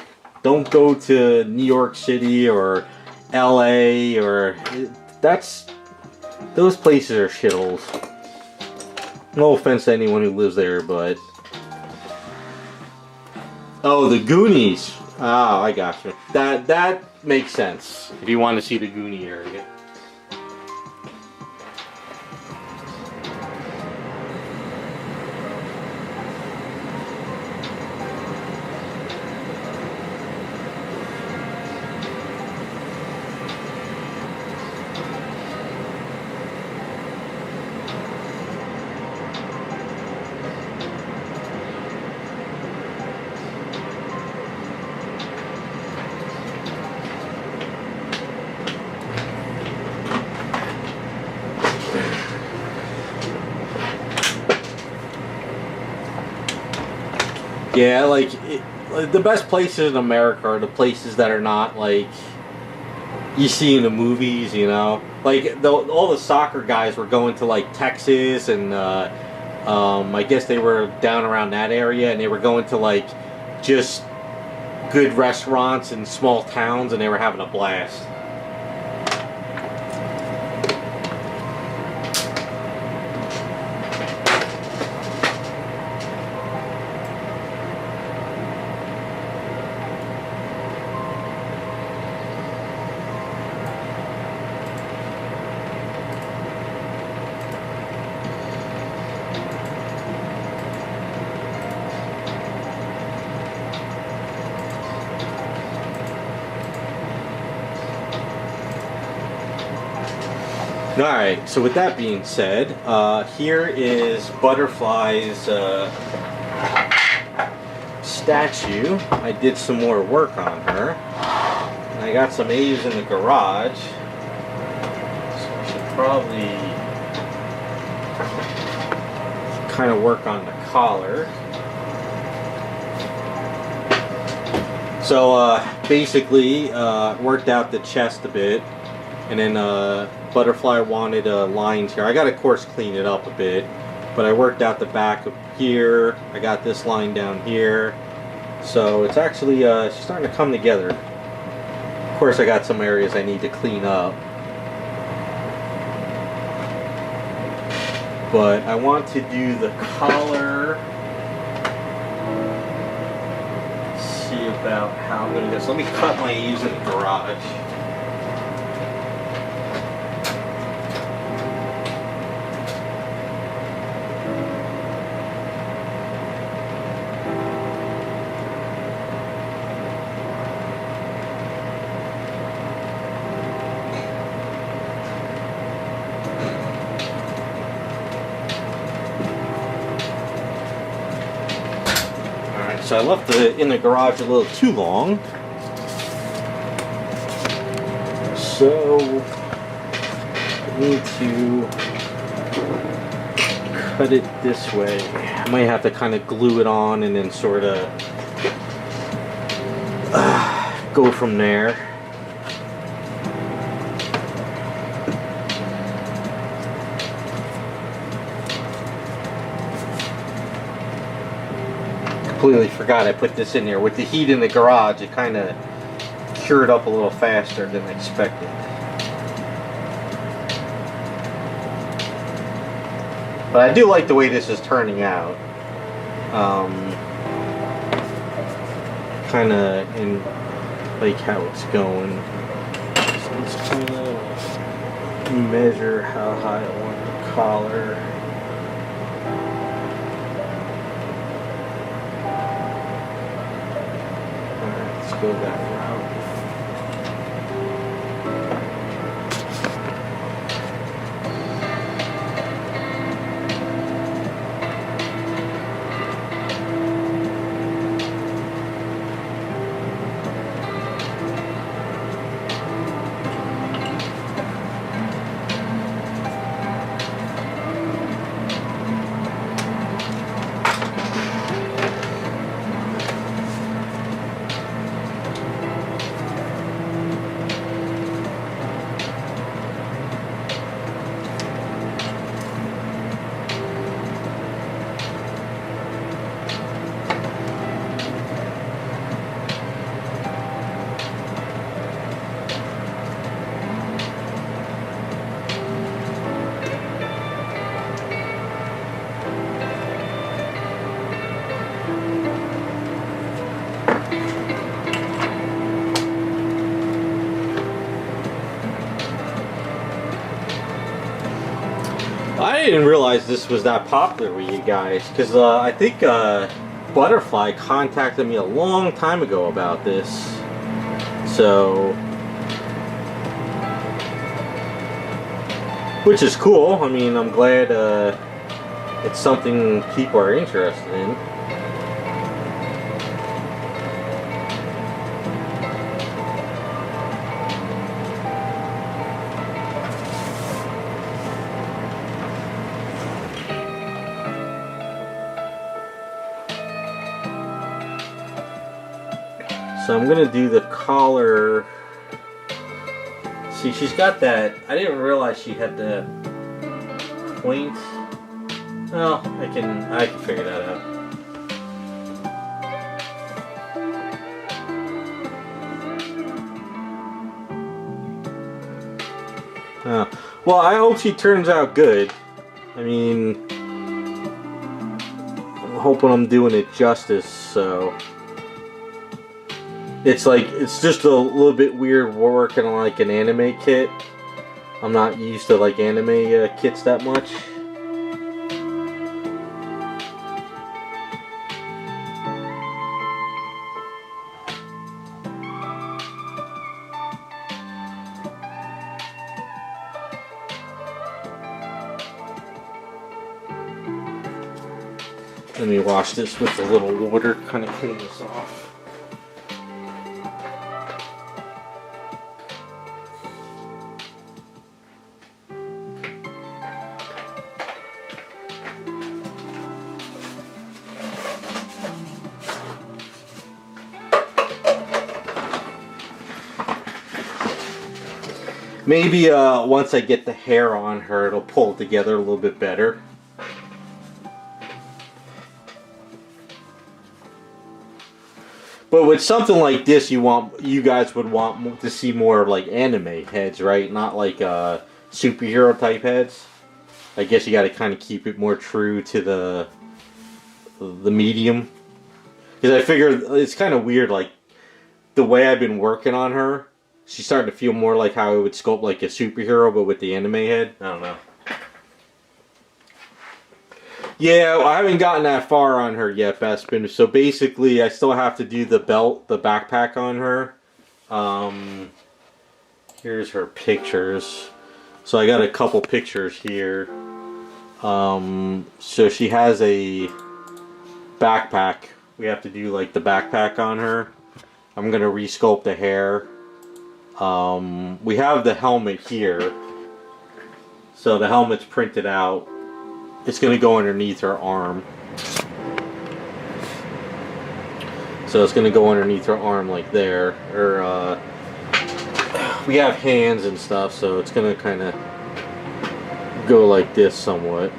Don't go to New York City or LA or those places are shitholes. No offense to anyone who lives there, but oh, the Goonies. Ah, I got you. That makes sense if you want to see the Goonie area. Yeah, like the best places in America are the places that are not like you see in the movies, you know. Like all the soccer guys were going to like Texas, and I guess they were down around that area, and they were going to like just good restaurants in small towns, and they were having a blast. Alright, so with that being said, here is Butterfly's statue. I did some more work on her. And I got some A's in the garage. So I should probably kind of work on the collar. So basically, worked out the chest a bit. And then Butterfly wanted lines here. I got to, of course, clean it up a bit, but I worked out the back up here. I got this line down here, so it's actually she's starting to come together. Of course, I got some areas I need to clean up, but I want to do the collar. Let's see about how I'm going to do this. Let me cut my E's in the garage. So I left it in the garage a little too long. So I need to cut it this way. I might have to kind of glue it on and then sort of go from there. Completely forgot I put this in there. With the heat in the garage, it kind of cured up a little faster than expected. But I do like the way this is turning out. Kind of in like how it's going. So let's kind of measure how high I want the collar. Alright, let's go that route. I didn't realize this was that popular with you guys, because I think Butterfly contacted me a long time ago about this. So, which is cool. I mean, I'm glad it's something people are interested in. So I'm gonna do the collar. See, she's got that. I didn't realize she had the point. Well, I can figure that out. Well, I hope she turns out good. I mean, I'm hoping I'm doing it justice. So. It's just a little bit weird working on like an anime kit. I'm not used to like anime kits that much. Let me wash this with a little water, kind of clean this off. Maybe once I get the hair on her, it'll pull together a little bit better. But with something like this, you guys would want to see more like anime heads, right? Not like superhero type heads. I guess you got to kind of keep it more true to the medium. Because I figure it's kind of weird, like the way I've been working on her. She's starting to feel more like how I would sculpt like a superhero, but with the anime head. I don't know. Yeah, I haven't gotten that far on her yet, Bespin. So basically, I still have to do the belt, the backpack on her. Here's her pictures. So I got a couple pictures here. So she has a backpack We have to do like the backpack on her. I'm gonna resculpt the hair. We have the helmet here. So the helmet's printed out. It's gonna go underneath her arm. So it's gonna go underneath her arm like there. Or we have hands and stuff, so it's gonna kind of go like this somewhat.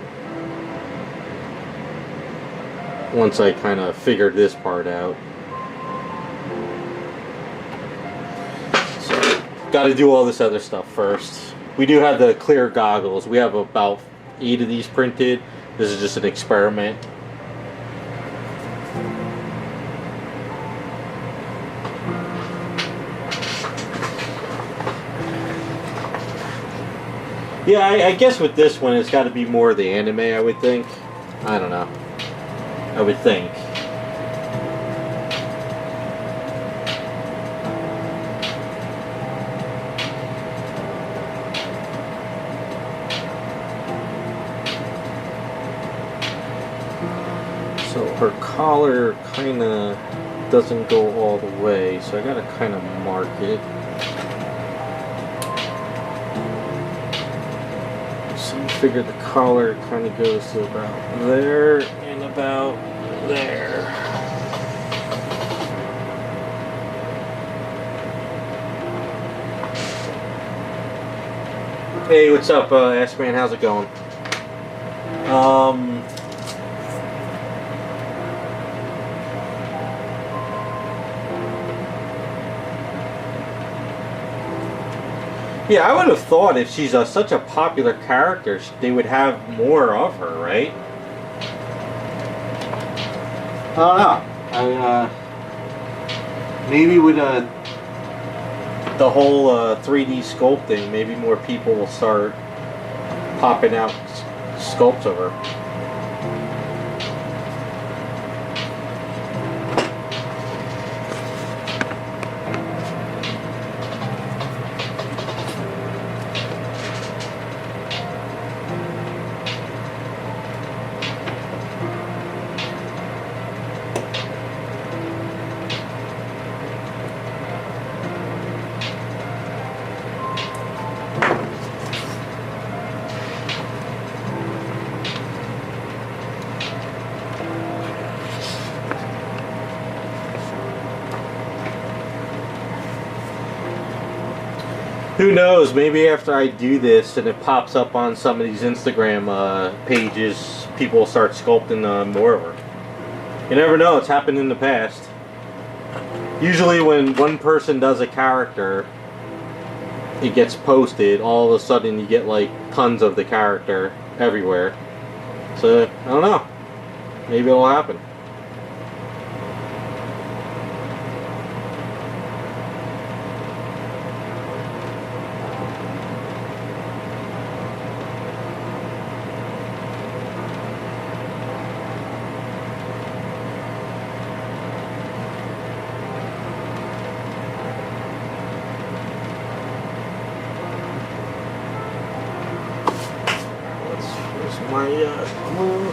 Once I kind of figured this part out. So, got to do all this other stuff first. We do have the clear goggles. We have about 8 of these printed. This is just an experiment. Yeah, I guess with this one, it's got to be more the anime, I would think. I don't know. I would think. So her collar kind of doesn't go all the way, so I gotta kind of mark it. So I figure the collar kind of goes to about there and about there. Hey, what's up, Ash Man? How's it going? Yeah, I would have thought if she's such a popular character, they would have more of her, right? I don't know. Maybe with the whole 3D sculpting, maybe more people will start popping out sculpts of her. Who knows, maybe after I do this and it pops up on some of these Instagram pages, people will start sculpting more of her. You never know, it's happened in the past. Usually when one person does a character, it gets posted, all of a sudden you get like tons of the character everywhere. So, I don't know. Maybe it'll happen. My glue.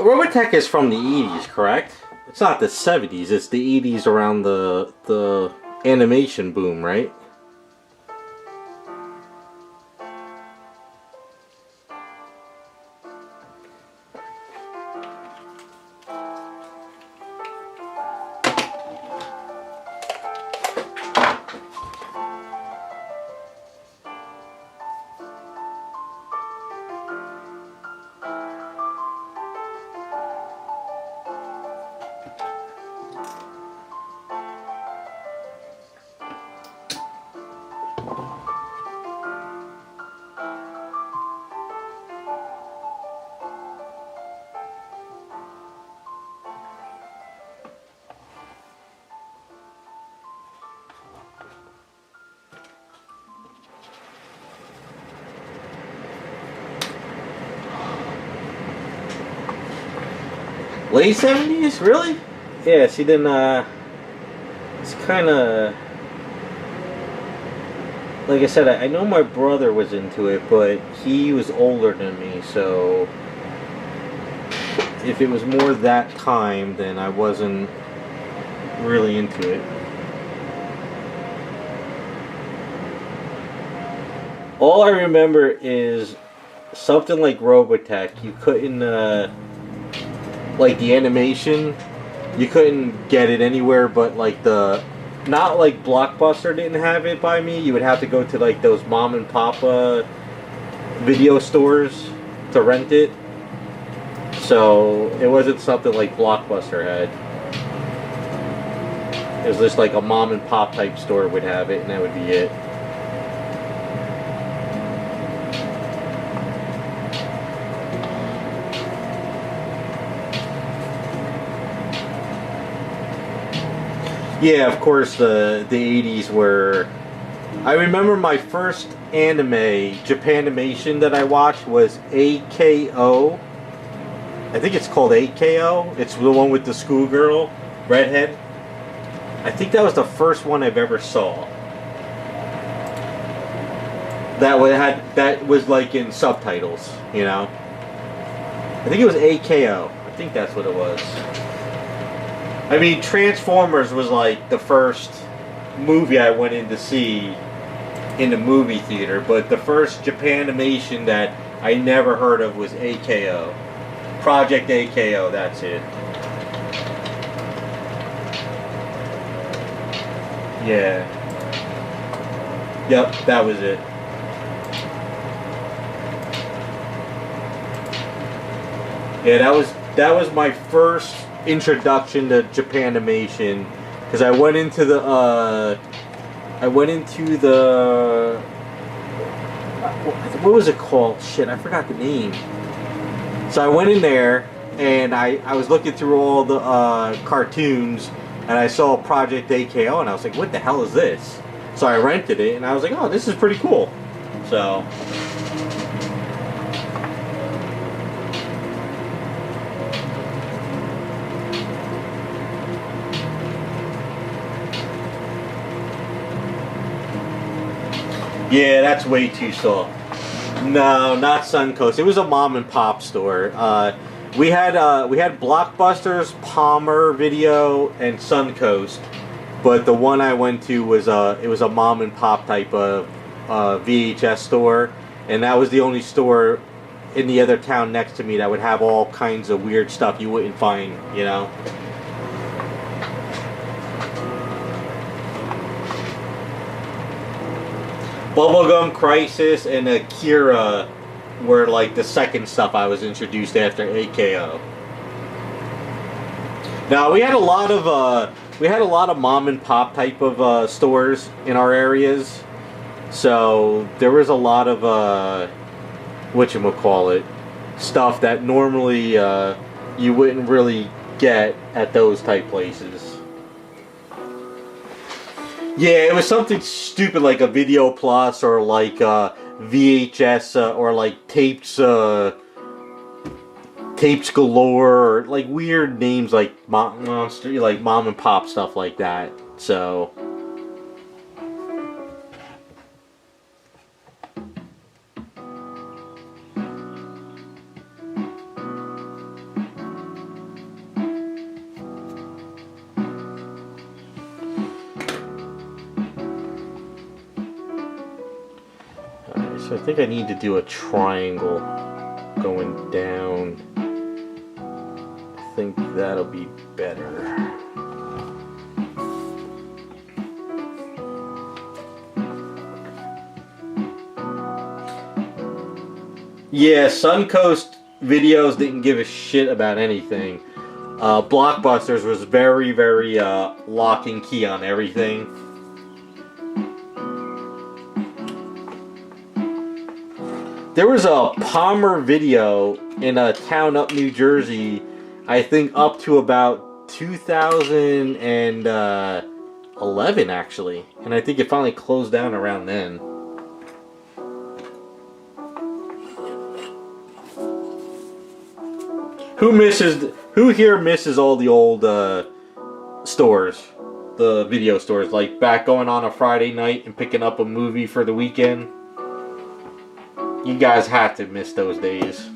Robotech is from the 80s, correct? It's not the 70s, it's the 80s around the animation boom, right? Late 70s? Really? Yeah, see then, it's kind of, like I said, I know my brother was into it, but he was older than me, so if it was more that time, then I wasn't really into it. All I remember is something like Robotech, you couldn't, like the animation, you couldn't get it anywhere but like not like Blockbuster didn't have it by me. You would have to go to like those mom and pop video stores to rent it. So it wasn't something like Blockbuster had. It was just like a mom and pop type store would have it, and that would be it. Yeah, of course, the 80s were... I remember my first anime, Japanimation, that I watched was AKO. I think it's called AKO. It's the one with the schoolgirl, redhead. I think that was the first one I've ever saw. That was like in subtitles, you know. I think it was AKO. I think that's what it was. I mean, Transformers was like the first movie I went in to see in the movie theater, but the first Japanimation that I never heard of was AKO. Project AKO, that's it. Yeah. Yep, that was it. Yeah, that was my first introduction to Japanimation, because I went into the what was it called? Shit, I forgot the name. So I went in there and I was looking through all the cartoons, and I saw Project AKO, and I was like, what the hell is this? So I rented it, and I was like, oh, this is pretty cool. So yeah, that's way too soft. No, not Suncoast. It was a mom and pop store. We had Blockbusters, Palmer Video, and Suncoast, but the one I went to was it was a mom and pop type of VHS store, and that was the only store in the other town next to me that would have all kinds of weird stuff you wouldn't find, you know. Bubblegum Crisis and Akira were like the second stuff I was introduced after AKO. Now we had a lot of mom and pop type of stores in our areas, so there was a lot of whatchamacallit, stuff that normally you wouldn't really get at those type places. Yeah, it was something stupid like a Video Plus or like VHS or like tapes galore, or like weird names like Monster, like mom and pop stuff like that. So So I think I need to do a triangle going down. I think that'll be better. Yeah, Suncoast Videos didn't give a shit about anything. Blockbusters was very, very lock and key on everything. There was a Palmer Video in a town up New Jersey, I think up to about 2011 actually, and I think it finally closed down around then. Who here misses all the old stores, the video stores, like back going on a Friday night and picking up a movie for the weekend? You guys have to miss those days.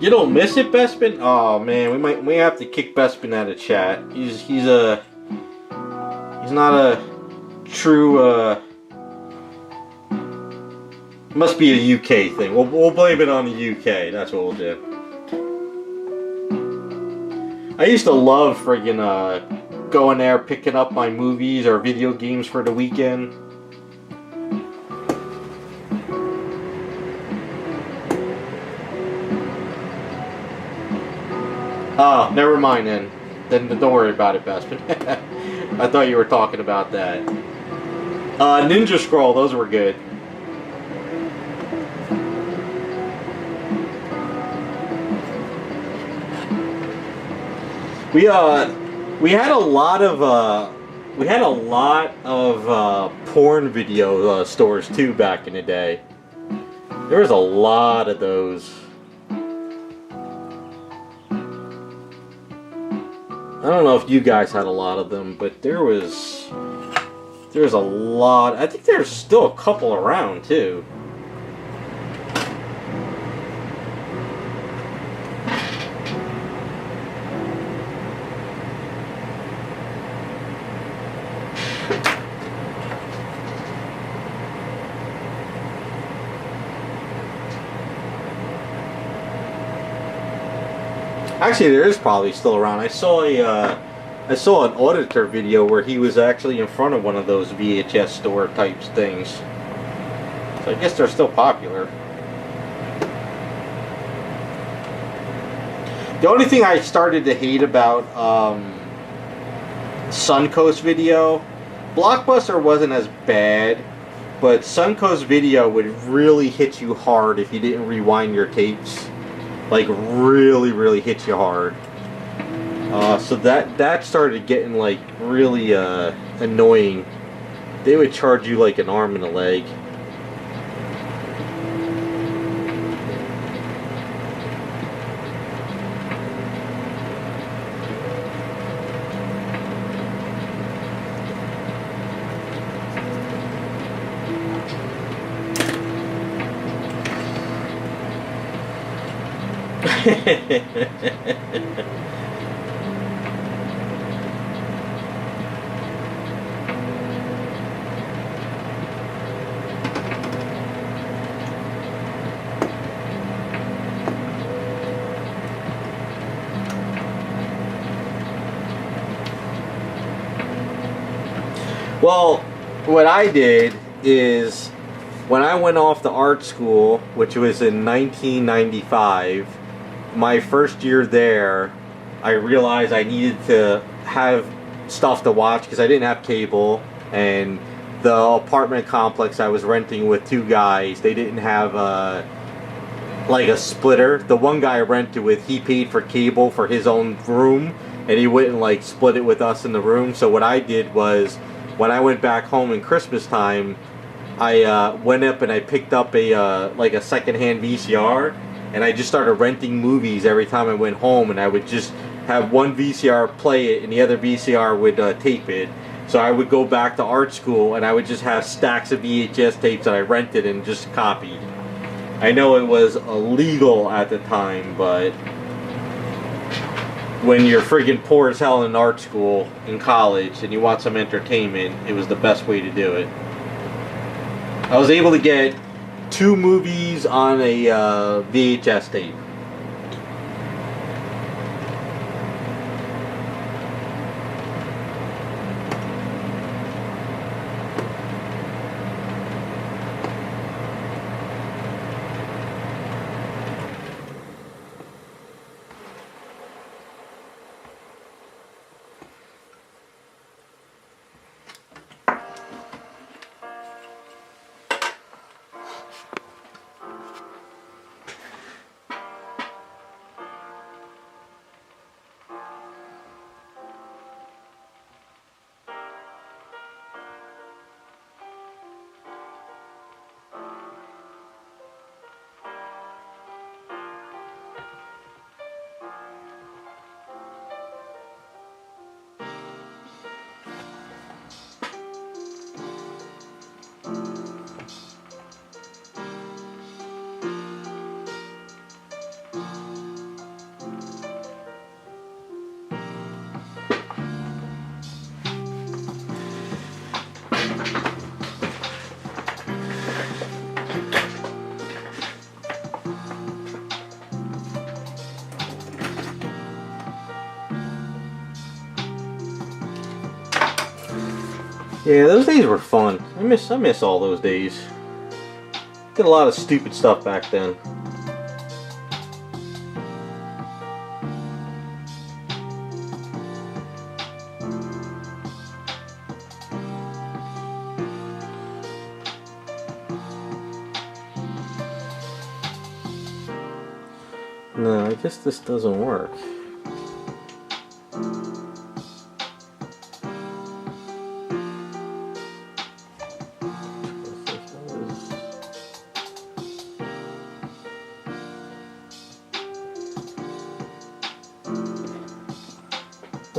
You don't miss it, Bespin? Oh man, we have to kick Bespin out of chat. He's not a true must be a UK thing. We'll blame it on the UK. That's what we'll do. I used to love friggin' going there, picking up my movies or video games for the weekend. Oh, never mind then. Then don't worry about it, Bespin. I thought you were talking about that. Ninja Scroll, those were good. We had a lot of porn video stores too back in the day. There was a lot of those. I don't know if you guys had a lot of them, but there was a lot. I think there's still a couple around too. Actually, there is probably still around. I saw an auditor video where he was actually in front of one of those VHS store types things. So I guess they're still popular. The only thing I started to hate about Suncoast Video, Blockbuster wasn't as bad, but Suncoast Video would really hit you hard if you didn't rewind your tapes. Like really, really hit you hard. So that started getting like really annoying. They would charge you like an arm and a leg. Well, what I did is when I went off to art school, which was in 1995, my first year there, I realized I needed to have stuff to watch because I didn't have cable, and the apartment complex I was renting with two guys, they didn't have like a splitter. The one guy I rented with, he paid for cable for his own room, and he wouldn't like split it with us in the room. So what I did was, when I went back home in Christmas time, I went up and I picked up a like a secondhand VCR, and I just started renting movies every time I went home, and I would just have one VCR play it and the other VCR would tape it. So I would go back to art school and I would just have stacks of VHS tapes that I rented and just copied. I know it was illegal at the time, but when you're friggin' poor as hell in art school, in college, and you want some entertainment, it was the best way to do it. I was able to get 2 movies on a VHS tape. Yeah, those days were fun. I miss all those days. Did a lot of stupid stuff back then. No, I guess this doesn't work.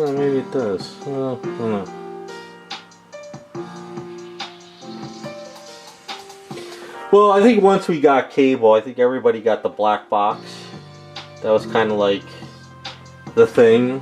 Oh, maybe it does. Well, I don't know. Well, I think once we got cable, I think everybody got the black box. That was kind of like the thing.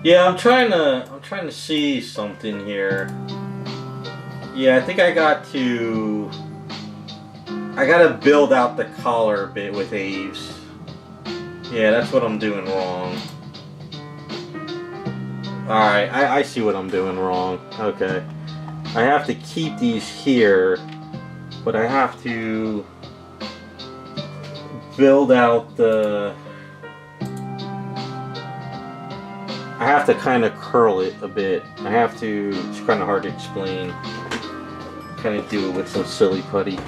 Yeah, I'm trying to see something here. Yeah, I think I gotta build out the collar a bit with Aves. Yeah, that's what I'm doing wrong. Alright, I see what I'm doing wrong. Okay. I have to keep these here, but I have to build out the I have to kind of curl it a bit. I have to, it's kind of hard to explain. Kind of do it with some silly putty.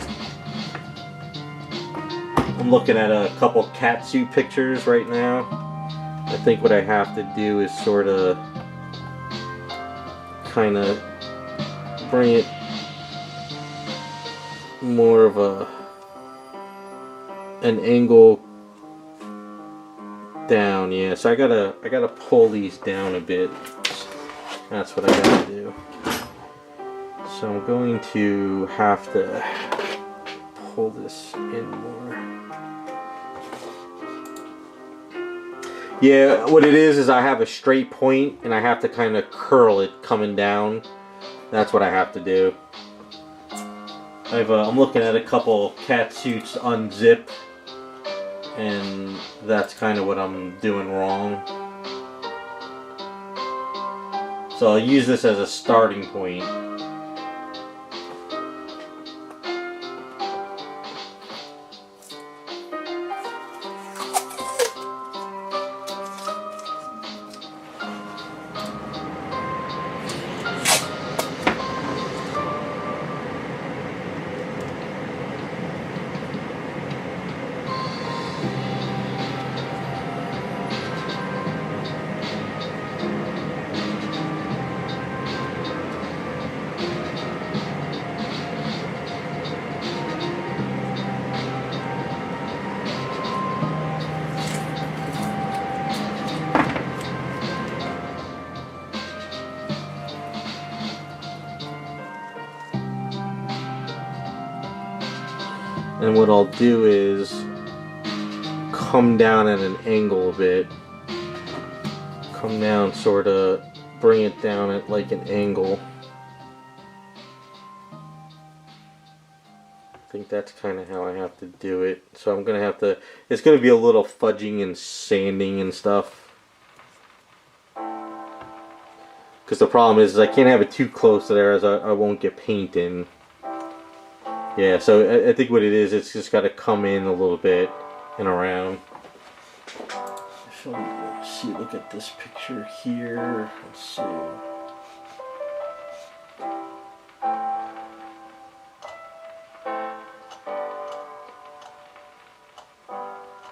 I'm looking at a couple catsuit pictures right now. I think what I have to do is sort of kind of bring it more of an angle down. Yeah, so I gotta pull these down a bit. That's what I gotta do. So I'm going to have to pull this in more. Yeah, what it is I have a straight point and I have to kind of curl it coming down. That's what I have to do. I'm looking at a couple catsuits unzip, and that's kind of what I'm doing wrong. So I'll use this as a starting point. And what I'll do is come down at an angle a bit. Come down, sort of bring it down at like an angle. I think that's kind of how I have to do it. So I'm going to have to, it's going to be a little fudging and sanding and stuff. Because the problem is I can't have it too close to there, as I won't get paint in. Yeah, so I think what it is, it's just got to come in a little bit and around. So let's see, look at this picture here. Let's see.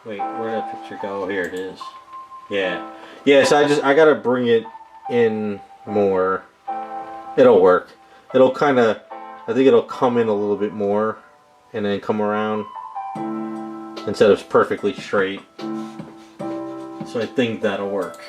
Wait, where'd that picture go? Oh, here it is. Yeah. Yeah, so I gotta bring it in more. It'll work. It'll kind of, I think it'll come in a little bit more and then come around instead of perfectly straight. So I think that'll work.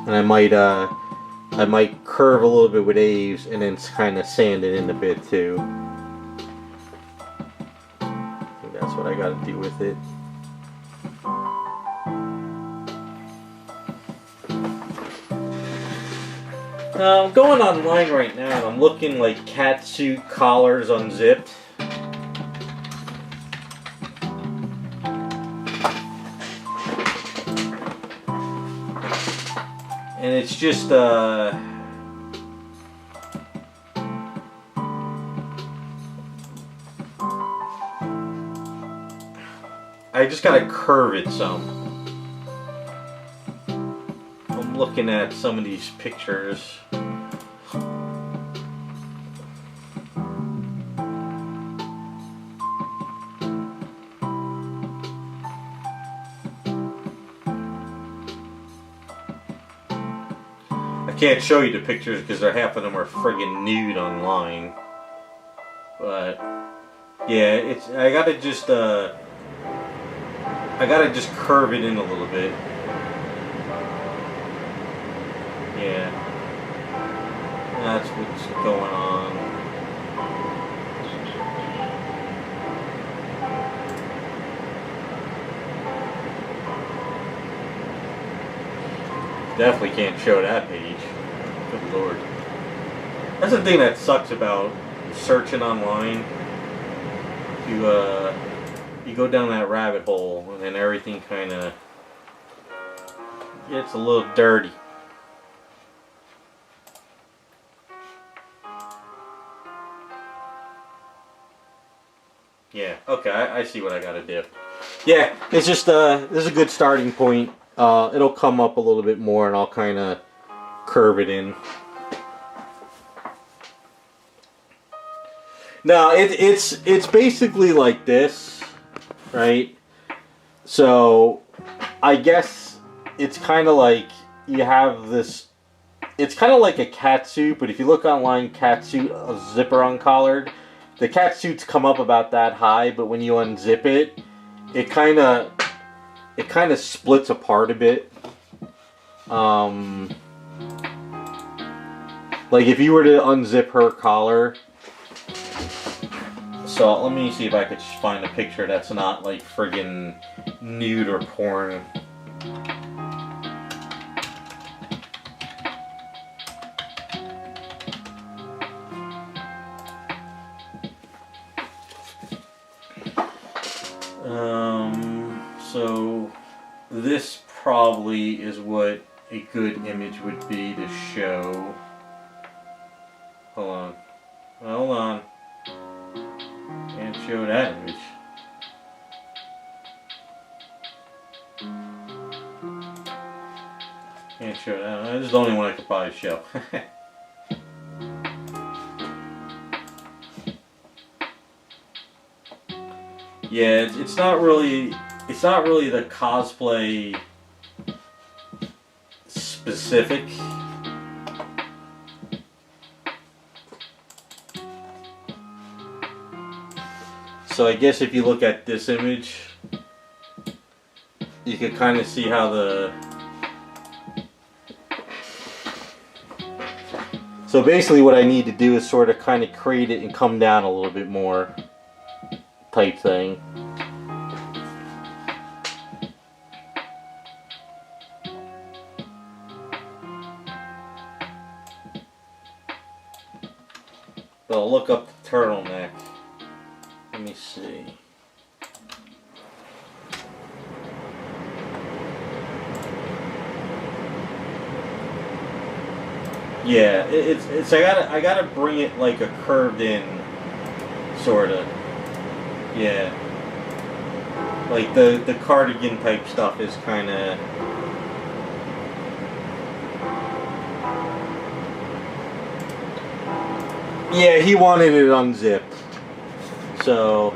And I might curve a little bit with Aves and then kind of sand it in a bit too. I think that's what I got to do with it. I'm going online right now and I'm looking like catsuit collars unzipped. And it's just I just gotta curve it some. I'm looking at some of these pictures. I can't show you the pictures because half of them are friggin' nude online. But yeah, it's I gotta just curve it in a little bit. Yeah, that's what's going on. Definitely can't show that page. Good lord. That's the thing that sucks about searching online. You go down that rabbit hole and then everything kind of gets a little dirty. Okay, I see what I gotta do. Yeah, it's just this is a good starting point. It'll come up a little bit more, and I'll kind of curve it in. No, it's basically like this, right? So I guess it's kind of like you have this. It's kind of like a catsuit, but if you look online, catsuit, a zipper uncollared. The catsuits come up about that high, but when you unzip it, it kind of splits apart a bit. Like if you were to unzip her collar. So let me see if I could find a picture that's not like friggin' nude or porn. So this probably is what a good image would be to show. Hold on. Can't show that image. Can't show that. This is the only one I could probably show. Yeah, it's not really the cosplay specific. So I guess if you look at this image, you can kind of see how So basically what I need to do is sort of kind of create it and come down a little bit more type thing. But I'll look up the turtleneck. Let me see. Yeah, it's I gotta bring it like a curved in sorta. Yeah. Like the cardigan type stuff is kinda yeah, he wanted it unzipped. So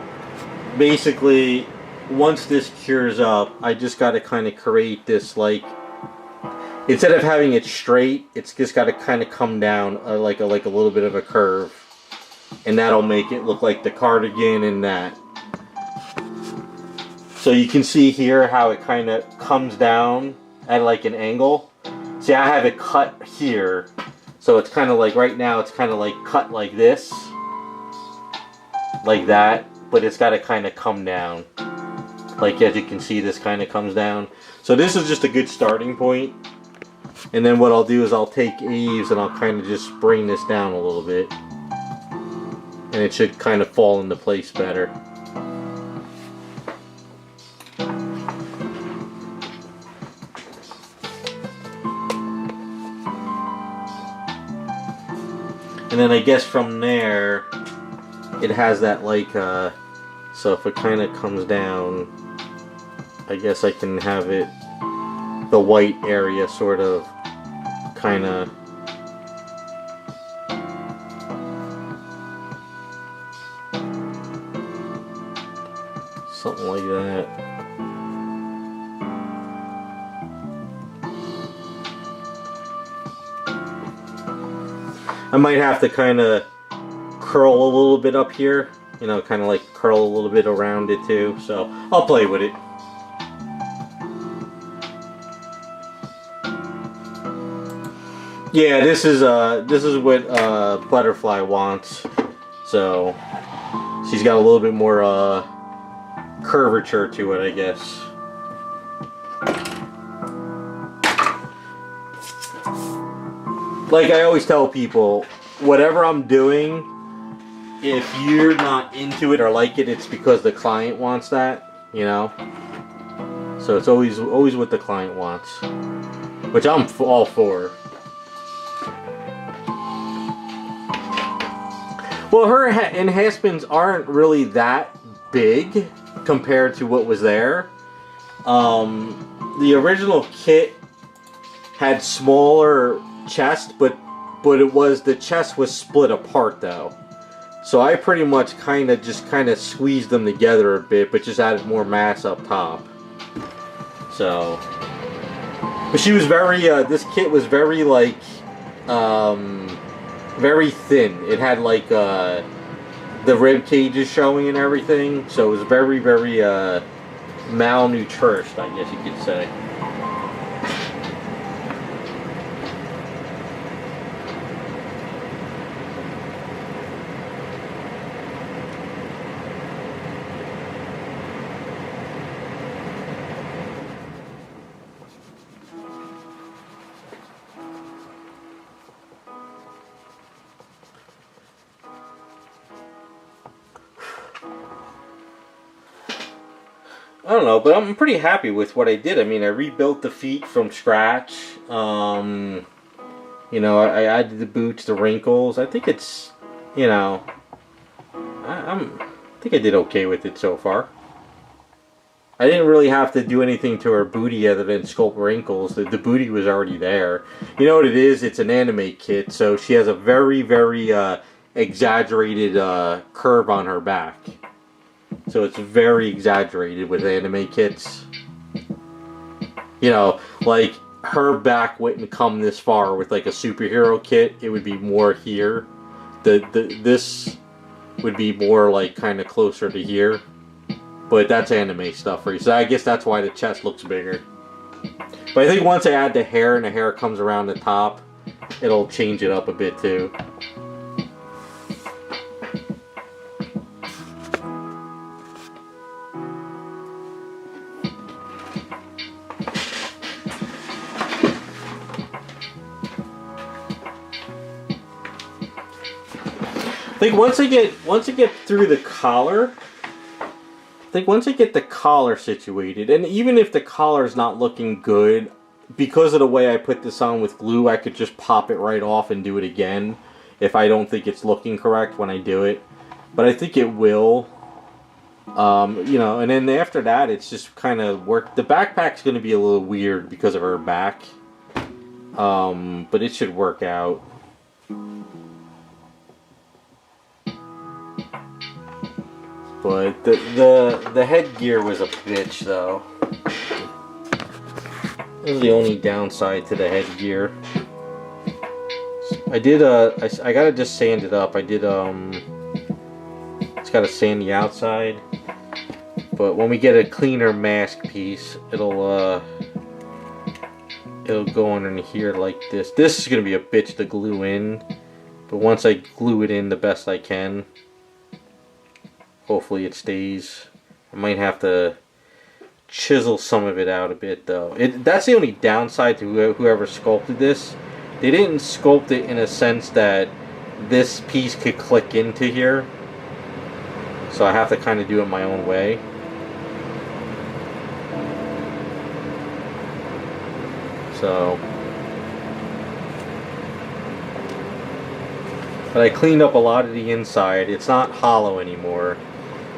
basically once this cures up, I just gotta kinda create this like instead of having it straight, it's just got to kind of come down like a little bit of a curve, and that'll make it look like the cardigan and that. So you can see here how it kind of comes down at like an angle. See, I have it cut here, so it's kind of like right now it's kind of like cut like this, like that, but it's got to kind of come down. Like as you can see, this kind of comes down. So this is just a good starting point. And then what I'll do is I'll take eaves and I'll kind of just bring this down a little bit. And it should kind of fall into place better. And then I guess from there, it has that like, so if it kind of comes down, I guess I can have it, the white area sort of kind of something like that. I might have to kind of curl a little bit up here, you know, kind of like curl a little bit around it too, so I'll play with it. Yeah, this is what Butterfly wants. So she's got a little bit more curvature to it, I guess. Like I always tell people, whatever I'm doing, if you're not into it or like it, it's because the client wants that, you know? So it's always what the client wants, which I'm all for. Well, her enhancements aren't really that big compared to what was there. The original kit had smaller chest, but the chest was split apart though. So I pretty much kind of squeezed them together a bit, but just added more mass up top. So, but she was very. This kit was very like, very thin. It had like the rib cages showing and everything, so it was very, very malnourished, I guess you could say. I don't know, but I'm pretty happy with what I did. I mean, I rebuilt the feet from scratch. You know, I added the boots, the wrinkles. I think it's, you know, I think I did okay with it so far. I didn't really have to do anything to her booty other than sculpt wrinkles. The booty was already there. You know what it is? It's an anime kit, so she has a very, very exaggerated curve on her back. So it's very exaggerated with anime kits. You know, like her back wouldn't come this far with like a superhero kit. It would be more here. This would be more like kind of closer to here. But that's anime stuff for you. So I guess that's why the chest looks bigger. But I think once I add the hair and the hair comes around the top, it'll change it up a bit too. I think once I get through the collar, I think once I get the collar situated, and even if the collar is not looking good, because of the way I put this on with glue, I could just pop it right off and do it again if I don't think it's looking correct when I do it. But I think it will. You know, and then after that, it's just kind of work. The backpack's going to be a little weird because of her back, but it should work out. But the headgear was a bitch though. That was the only downside to the headgear. I gotta just sand it up. It's gotta sand the outside. But when we get a cleaner mask piece, it'll go underneath here like this. This is gonna be a bitch to glue in. But once I glue it in the best I can, hopefully it stays. I might have to chisel some of it out a bit though. That's the only downside to whoever sculpted this. They didn't sculpt it in a sense that this piece could click into here. So I have to kind of do it my own way. So, but I cleaned up a lot of the inside. It's not hollow anymore.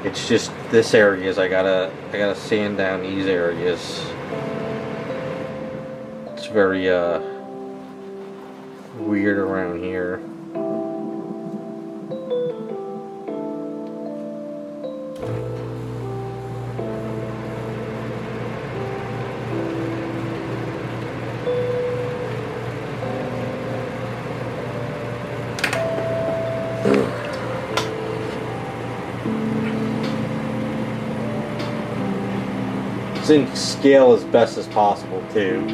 It's just this areas I gotta sand down these areas. It's very weird around here. Zinc scale as best as possible too.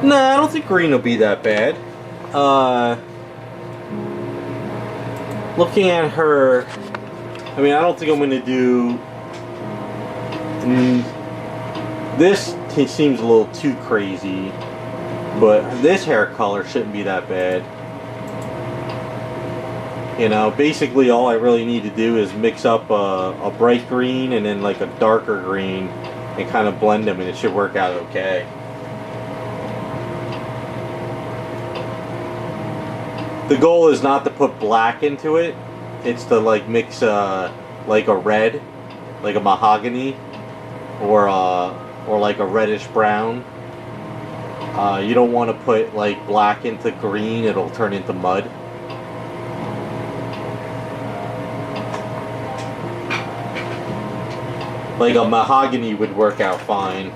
No, I don't think green will be that bad. Looking at her, I mean, I don't think I'm going to do... This seems a little too crazy, but this hair color shouldn't be that bad. You know, basically all I really need to do is mix up a bright green and then like a darker green and kind of blend them, and it should work out okay. The goal is not to put black into it. It's to like mix like a red, like a mahogany, or like a reddish brown. You don't want to put like black into green; it'll turn into mud. Like a mahogany would work out fine.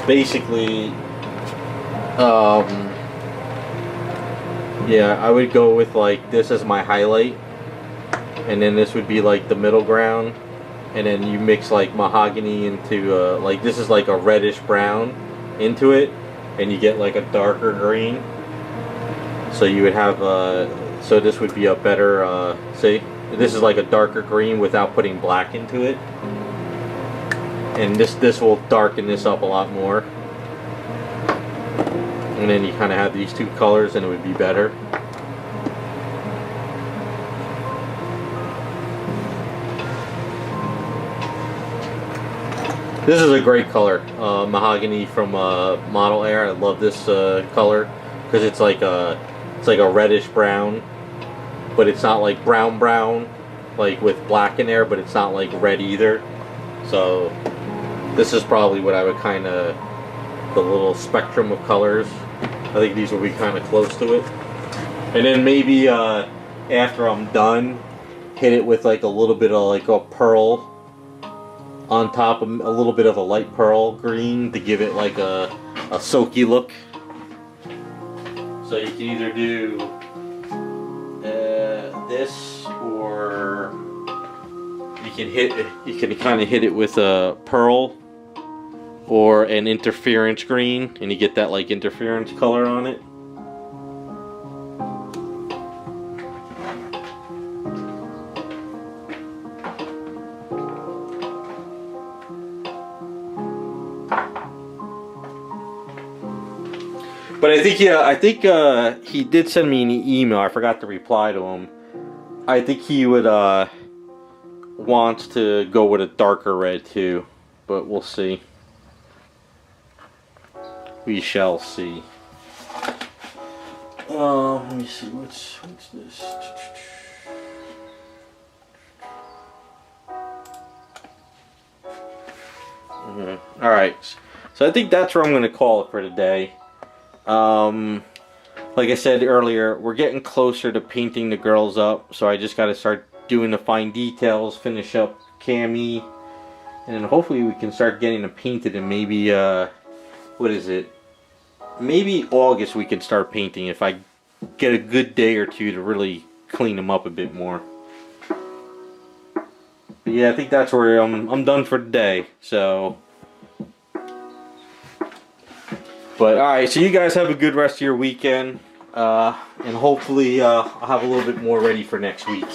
Basically, yeah, I would go with like this as my highlight, and then this would be like the middle ground, and then you mix like mahogany into like this is like a reddish brown into it, and you get like a darker green. So you would have so this would be a better see, this is like a darker green without putting black into it. And this will darken this up a lot more. And then you kind of have these two colors and it would be better. This is a great color, mahogany from Model Air. I love this color because it's like a reddish brown, but it's not like brown like with black in there, but it's not like red either. So this is probably what I would kind of, the little spectrum of colors. I think these will be kind of close to it. And then maybe after I'm done, hit it with like a little bit of like a pearl on top, of a little bit of a light pearl green to give it like a silky look. So you can either do this, or you can kind of hit it with a pearl or an interference green, and you get that like interference color on it. But I think he did send me an email. I forgot to reply to him. I think he would want to go with a darker red too, but we'll see. We shall see. Let me see. What's this? All right. So I think that's where I'm going to call it for today. Like I said earlier, we're getting closer to painting the girls up, so I just got to start doing the fine details, finish up Cammy, and then hopefully we can start getting them painted, and maybe what is it? Maybe August we can start painting if I get a good day or two to really clean them up a bit more. But yeah, I think that's where I'm done for today. So, but alright, so you guys have a good rest of your weekend, and hopefully I'll have a little bit more ready for next week.